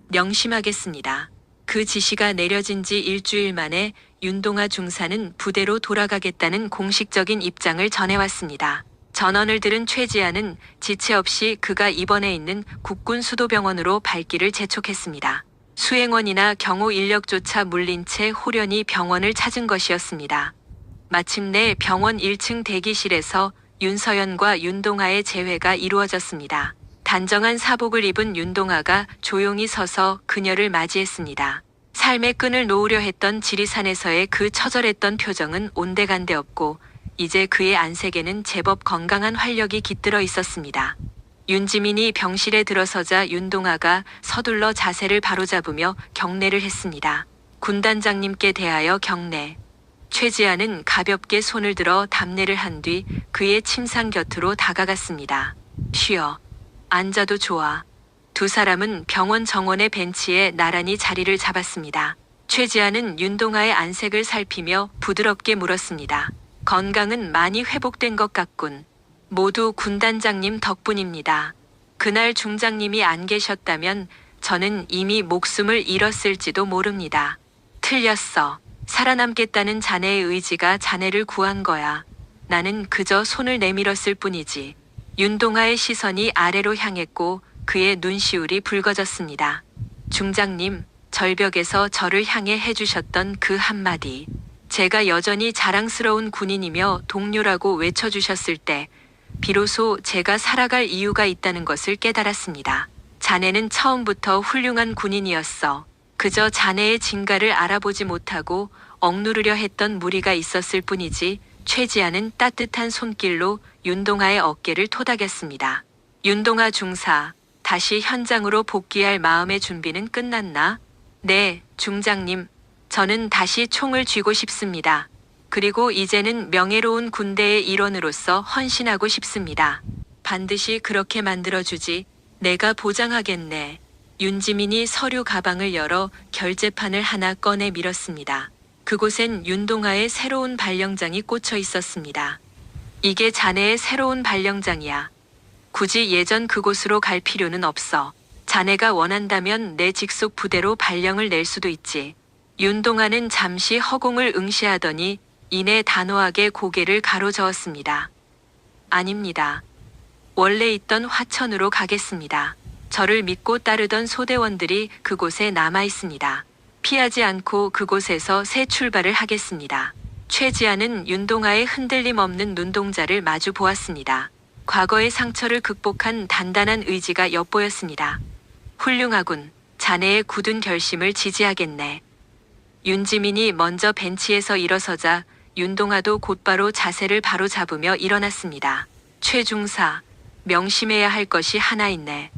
명심하겠습니다. 그 지시가 내려진 지 일주일 만에 윤동아 중사는 부대로 돌아가겠다는 공식적인 입장을 전해왔습니다. 전언을 들은 최지한은 지체 없이 그가 입원해 있는 국군수도병원으로 발길을 재촉했습니다. 수행원이나 경호 인력조차 물린 채 호련히 병원을 찾은 것이었습니다. 마침내 병원 1층 대기실에서 윤서연과 윤동아의 재회가 이루어졌습니다. 단정한 사복을 입은 윤동아가 조용히 서서 그녀를 맞이했습니다. 삶의 끈을 놓으려 했던 지리산에서의 그 처절했던 표정은 온데간데 없고 이제 그의 안색에는 제법 건강한 활력이 깃들어 있었습니다. 윤지민이 병실에 들어서자 윤동아가 서둘러 자세를 바로잡으며 경례를 했습니다. 군단장님께 대하여 경례. 최지한은 가볍게 손을 들어 답례를 한 뒤 그의 침상 곁으로 다가갔습니다. 쉬어. 앉아도 좋아. 두 사람은 병원 정원의 벤치에 나란히 자리를 잡았습니다. 최지한은 윤동아의 안색을 살피며 부드럽게 물었습니다. 건강은 많이 회복된 것 같군. 모두 군단장님 덕분입니다. 그날 중장님이 안 계셨다면 저는 이미 목숨을 잃었을지도 모릅니다. 틀렸어. 살아남겠다는 자네의 의지가 자네를 구한 거야. 나는 그저 손을 내밀었을 뿐이지. 윤동아의 시선이 아래로 향했고 그의 눈시울이 붉어졌습니다. 중장님, 절벽에서 저를 향해 해주셨던 그 한마디. 제가 여전히 자랑스러운 군인이며 동료라고 외쳐주셨을 때 비로소 제가 살아갈 이유가 있다는 것을 깨달았습니다. 자네는 처음부터 훌륭한 군인이었어. 그저 자네의 진가를 알아보지 못하고 억누르려 했던 무리가 있었을 뿐이지. 최지한은 따뜻한 손길로 윤동아의 어깨를 토닥였습니다. 윤동아 중사, 다시 현장으로 복귀할 마음의 준비는 끝났나? 네, 중장님. 저는 다시 총을 쥐고 싶습니다. 그리고 이제는 명예로운 군대의 일원으로서 헌신하고 싶습니다. 반드시 그렇게 만들어주지. 내가 보장하겠네. 윤지민이 서류 가방을 열어 결제판을 하나 꺼내 밀었습니다. 그곳엔 윤동아의 새로운 발령장이 꽂혀 있었습니다. 이게 자네의 새로운 발령장이야. 굳이 예전 그곳으로 갈 필요는 없어. 자네가 원한다면 내 직속 부대로 발령을 낼 수도 있지. 윤동아는 잠시 허공을 응시하더니 이내 단호하게 고개를 가로저었습니다. 아닙니다. 원래 있던 화천으로 가겠습니다. 저를 믿고 따르던 소대원들이 그곳에 남아 있습니다. 피하지 않고 그곳에서 새 출발을 하겠습니다. 최지아는 윤동아의 흔들림 없는 눈동자를 마주 보았습니다. 과거의 상처를 극복한 단단한 의지가 엿보였습니다. 훌륭하군. 자네의 굳은 결심을 지지하겠네. 윤지민이 먼저 벤치에서 일어서자 윤동아도 곧바로 자세를 바로 잡으며 일어났습니다. 최 중사, 명심해야 할 것이 하나 있네.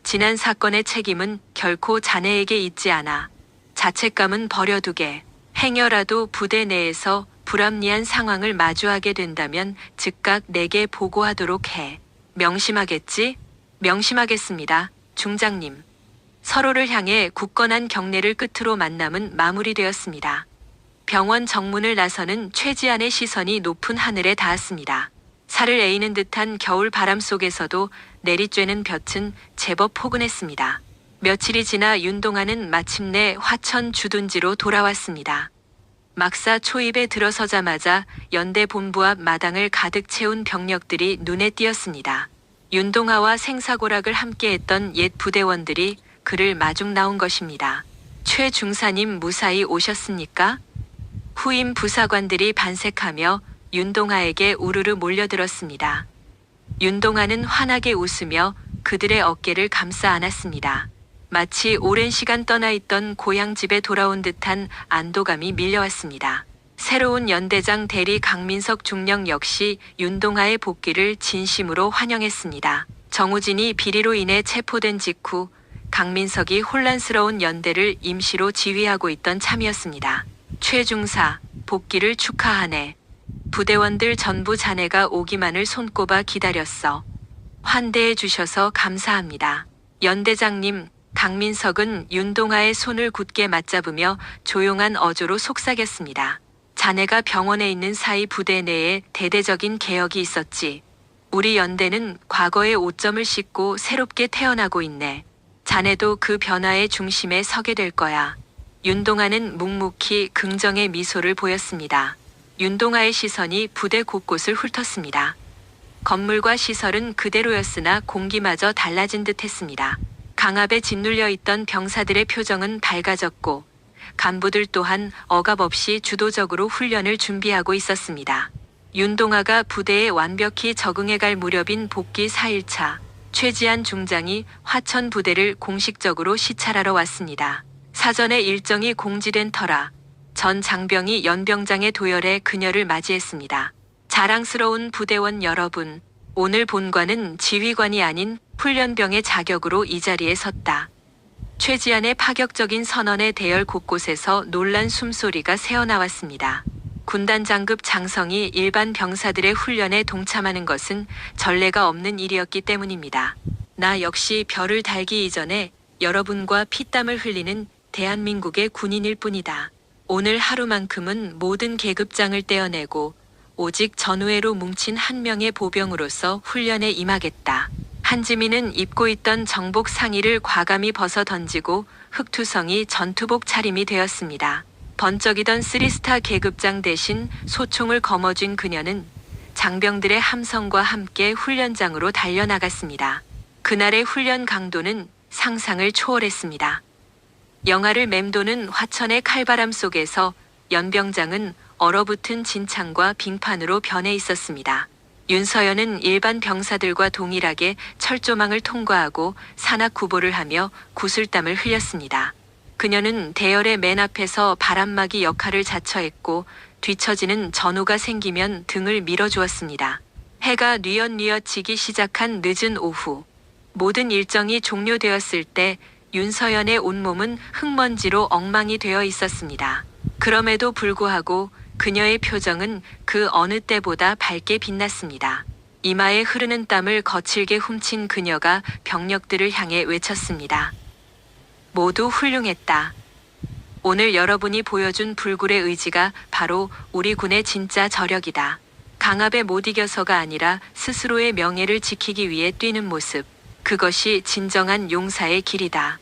지난 사건의 책임은 결코 자네에게 있지 않아. 자책감은 버려두게. 행여라도 부대 내에서 불합리한 상황을 마주하게 된다면 즉각 내게 보고하도록 해. 명심하겠지? 명심하겠습니다, 중장님. 서로를 향해 굳건한 경례를 끝으로 만남은 마무리되었습니다. 병원 정문을 나서는 최지안의 시선이 높은 하늘에 닿았습니다. 살을 에이는 듯한 겨울 바람 속에서도 내리쬐는 볕은 제법 포근했습니다. 며칠이 지나 윤동아는 마침내 화천 주둔지로 돌아왔습니다. 막사 초입에 들어서자마자 연대 본부 앞 마당을 가득 채운 병력들이 눈에 띄었습니다. 윤동아와 생사고락을 함께했던 옛 부대원들이 그를 마중 나온 것입니다. 최 중사님 무사히 오셨습니까? 후임 부사관들이 반색하며 윤동아에게 우르르 몰려들었습니다. 윤동아는 환하게 웃으며 그들의 어깨를 감싸 안았습니다. 마치 오랜 시간 떠나 있던 고향집에 돌아온 듯한 안도감이 밀려왔습니다. 새로운 연대장 대리 강민석 중령 역시 윤동아의 복귀를 진심으로 환영했습니다. 정우진이 비리로 인해 체포된 직후 강민석이 혼란스러운 연대를 임시로 지휘하고 있던 참이었습니다. 최 중사, 복귀를 축하하네. 부대원들 전부 자네가 오기만을 손꼽아 기다렸어. 환대해 주셔서 감사합니다. 연대장님, 강민석은 윤동아의 손을 굳게 맞잡으며 조용한 어조로 속삭였습니다. 자네가 병원에 있는 사이 부대 내에 대대적인 개혁이 있었지. 우리 연대는 과거의 오점을 씻고 새롭게 태어나고 있네. 자네도 그 변화의 중심에 서게 될 거야. 윤동아는 묵묵히 긍정의 미소를 보였습니다. 윤동아의 시선이 부대 곳곳을 훑었습니다. 건물과 시설은 그대로였으나 공기마저 달라진 듯했습니다. 강압에 짓눌려 있던 병사들의 표정은 밝아졌고 간부들 또한 억압 없이 주도적으로 훈련을 준비하고 있었습니다. 윤동아가 부대에 완벽히 적응해갈 무렵인 복귀 4일차, 최지안 중장이 화천 부대를 공식적으로 시찰하러 왔습니다. 사전에 일정이 공지된 터라 전 장병이 연병장의 도열에 그녀를 맞이했습니다. 자랑스러운 부대원 여러분, 오늘 본관은 지휘관이 아닌 훈련병의 자격으로 이 자리에 섰다. 최지안의 파격적인 선언의 대열 곳곳에서 놀란 숨소리가 새어나왔습니다. 군단 장급 장성이 일반 병사들의 훈련에 동참하는 것은 전례가 없는 일이었기 때문입니다. 나 역시 별을 달기 이전에 여러분과 피땀을 흘리는 대한민국의 군인일 뿐이다. 오늘 하루만큼은 모든 계급장을 떼어내고 오직 전우회로 뭉친 한 명의 보병으로서 훈련에 임하겠다. 한지민은 입고 있던 정복 상의를 과감히 벗어 던지고 흑투성이 전투복 차림이 되었습니다. 번쩍이던 3스타 계급장 대신 소총을 거머쥔 그녀는 장병들의 함성과 함께 훈련장으로 달려나갔습니다. 그날의 훈련 강도는 상상을 초월했습니다. 영하를 맴도는 화천의 칼바람 속에서 연병장은 얼어붙은 진창과 빙판으로 변해 있었습니다. 윤서연은 일반 병사들과 동일하게 철조망을 통과하고 산악구보를 하며 구슬땀을 흘렸습니다. 그녀는 대열의 맨 앞에서 바람막이 역할을 자처했고 뒤처지는 전우가 생기면 등을 밀어주었습니다. 해가 뉘엿뉘엿 지기 시작한 늦은 오후, 모든 일정이 종료되었을 때 윤서연의 온몸은 흙먼지로 엉망이 되어 있었습니다. 그럼에도 불구하고 그녀의 표정은 그 어느 때보다 밝게 빛났습니다. 이마에 흐르는 땀을 거칠게 훔친 그녀가 병력들을 향해 외쳤습니다. 모두 훌륭했다. 오늘 여러분이 보여준 불굴의 의지가 바로 우리 군의 진짜 저력이다. 강압에 못 이겨서가 아니라 스스로의 명예를 지키기 위해 뛰는 모습, 그것이 진정한 용사의 길이다.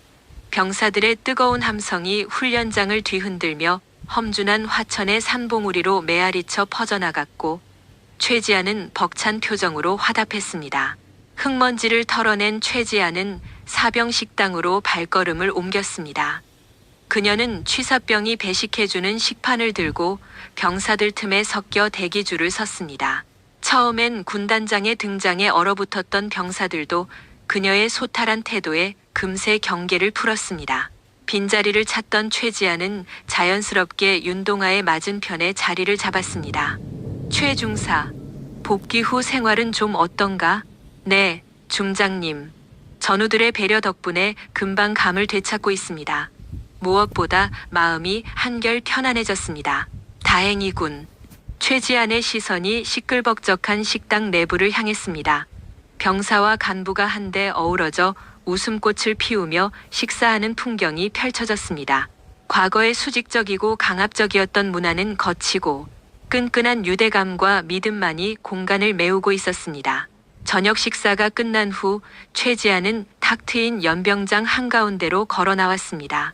병사들의 뜨거운 함성이 훈련장을 뒤흔들며 험준한 화천의 산봉우리로 메아리쳐 퍼져나갔고 최지아는 벅찬 표정으로 화답했습니다. 흙먼지를 털어낸 최지아는 사병식당으로 발걸음을 옮겼습니다. 그녀는 취사병이 배식해주는 식판을 들고 병사들 틈에 섞여 대기줄을 섰습니다. 처음엔 군단장의 등장에 얼어붙었던 병사들도 그녀의 소탈한 태도에 금세 경계를 풀었습니다. 빈자리를 찾던 최지아는 자연스럽게 윤동아의 맞은편에 자리를 잡았습니다. 최 중사, 복귀 후 생활은 좀 어떤가? 네, 중장님. 전우들의 배려 덕분에 금방 감을 되찾고 있습니다. 무엇보다 마음이 한결 편안해졌습니다. 다행이군. 최지안의 시선이 시끌벅적한 식당 내부를 향했습니다. 병사와 간부가 한데 어우러져 웃음꽃을 피우며 식사하는 풍경이 펼쳐졌습니다. 과거의 수직적이고 강압적이었던 문화는 거치고 끈끈한 유대감과 믿음만이 공간을 메우고 있었습니다. 저녁 식사가 끝난 후 최지아는 탁 트인 연병장 한가운데로 걸어 나왔습니다.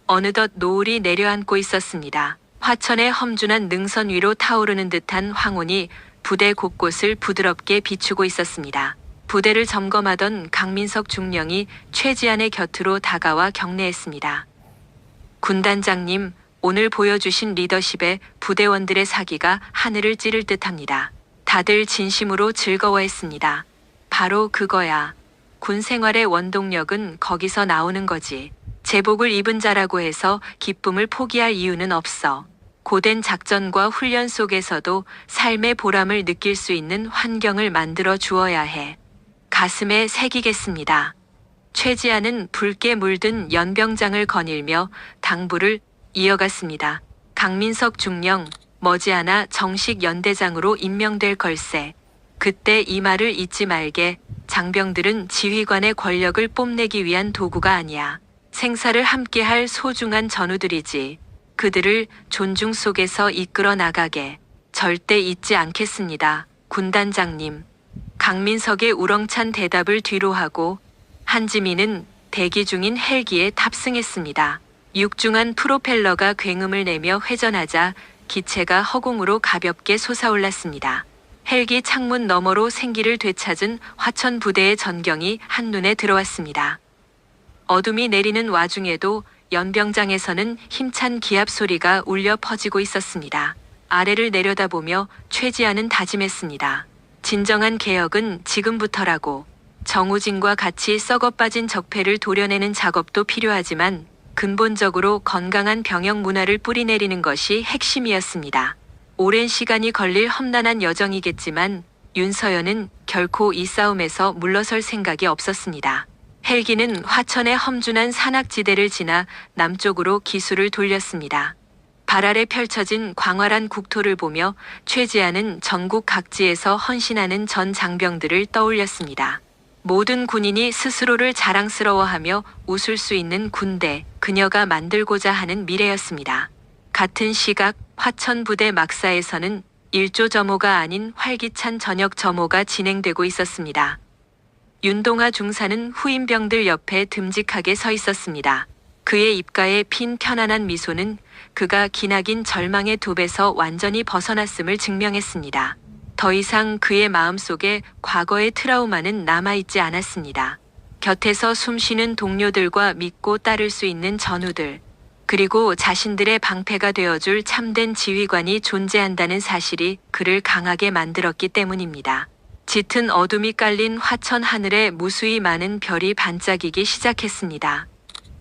어느덧 노을이 내려앉고 있었습니다. 화천의 험준한 능선 위로 타오르는 듯한 황혼이 부대 곳곳을 부드럽게 비추고 있었습니다. 부대를 점검하던 강민석 중령이 최지안의 곁으로 다가와 격려했습니다. 군단장님, 오늘 보여주신 리더십에 부대원들의 사기가 하늘을 찌를 듯합니다. 다들 진심으로 즐거워했습니다. 바로 그거야. 군 생활의 원동력은 거기서 나오는 거지. 제복을 입은 자라고 해서 기쁨을 포기할 이유는 없어. 고된 작전과 훈련 속에서도 삶의 보람을 느낄 수 있는 환경을 만들어 주어야 해. 가슴에 새기겠습니다. 최지아는 붉게 물든 연병장을 거닐며 당부를 이어갔습니다. 강민석 중령, 머지않아 정식 연대장으로 임명될 걸세. 그때 이 말을 잊지 말게. 장병들은 지휘관의 권력을 뽐내기 위한 도구가 아니야. 생사를 함께할 소중한 전우들이지. 그들을 존중 속에서 이끌어 나가게. 절대 잊지 않겠습니다. 군단장님. 강민석의 우렁찬 대답을 뒤로하고 한지민은 대기 중인 헬기에 탑승했습니다. 육중한 프로펠러가 굉음을 내며 회전하자 기체가 허공으로 가볍게 솟아올랐습니다. 헬기 창문 너머로 생기를 되찾은 화천 부대의 전경이 한눈에 들어왔습니다. 어둠이 내리는 와중에도 연병장에서는 힘찬 기합 소리가 울려 퍼지고 있었습니다. 아래를 내려다보며 최지아는 다짐했습니다. 진정한 개혁은 지금부터라고. 정우진과 같이 썩어빠진 적폐를 도려내는 작업도 필요하지만 근본적으로 건강한 병역 문화를 뿌리내리는 것이 핵심이었습니다. 오랜 시간이 걸릴 험난한 여정이겠지만 윤서연은 결코 이 싸움에서 물러설 생각이 없었습니다. 헬기는 화천의 험준한 산악지대를 지나 남쪽으로 기수를 돌렸습니다. 발 아래 펼쳐진 광활한 국토를 보며 최지아는 전국 각지에서 헌신하는 전 장병들을 떠올렸습니다. 모든 군인이 스스로를 자랑스러워하며 웃을 수 있는 군대, 그녀가 만들고자 하는 미래였습니다. 같은 시각 화천 부대 막사에서는 일조 점호가 아닌 활기찬 저녁 점호가 진행되고 있었습니다. 윤동아 중사는 후임병들 옆에 듬직하게 서 있었습니다. 그의 입가에 핀 편안한 미소는 그가 기나긴 절망의 돛에서 완전히 벗어났음을 증명했습니다. 더 이상 그의 마음속에 과거의 트라우마는 남아있지 않았습니다. 곁에서 숨쉬는 동료들과 믿고 따를 수 있는 전우들, 그리고 자신들의 방패가 되어줄 참된 지휘관이 존재한다는 사실이 그를 강하게 만들었기 때문입니다. 짙은 어둠이 깔린 화천 하늘에 무수히 많은 별이 반짝이기 시작했습니다.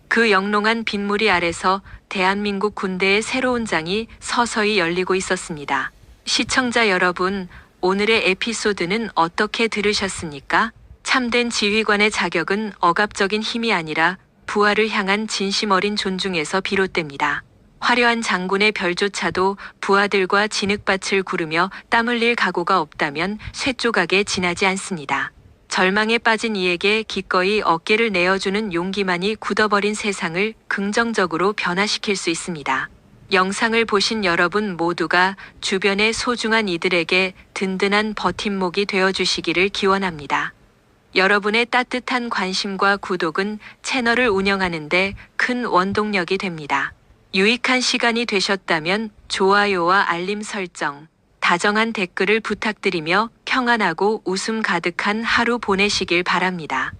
그 영롱한 빗무리 아래서 대한민국 군대의 새로운 장이 서서히 열리고 있었습니다. 시청자 여러분, 오늘의 에피소드는 어떻게 들으셨습니까? 참된 지휘관의 자격은 억압적인 힘이 아니라 부하를 향한 진심 어린 존중에서 비롯됩니다. 화려한 장군의 별조차도 부하들과 진흙밭을 구르며 땀 흘릴 각오가 없다면 쇠조각에 지나지 않습니다. 절망에 빠진 이에게 기꺼이 어깨를 내어주는 용기만이 굳어버린 세상을 긍정적으로 변화시킬 수 있습니다. 영상을 보신 여러분 모두가 주변의 소중한 이들에게 든든한 버팀목이 되어주시기를 기원합니다. 여러분의 따뜻한 관심과 구독은 채널을 운영하는 데 큰 원동력이 됩니다. 유익한 시간이 되셨다면 좋아요와 알림 설정, 다정한 댓글을 부탁드리며 평안하고 웃음 가득한 하루 보내시길 바랍니다.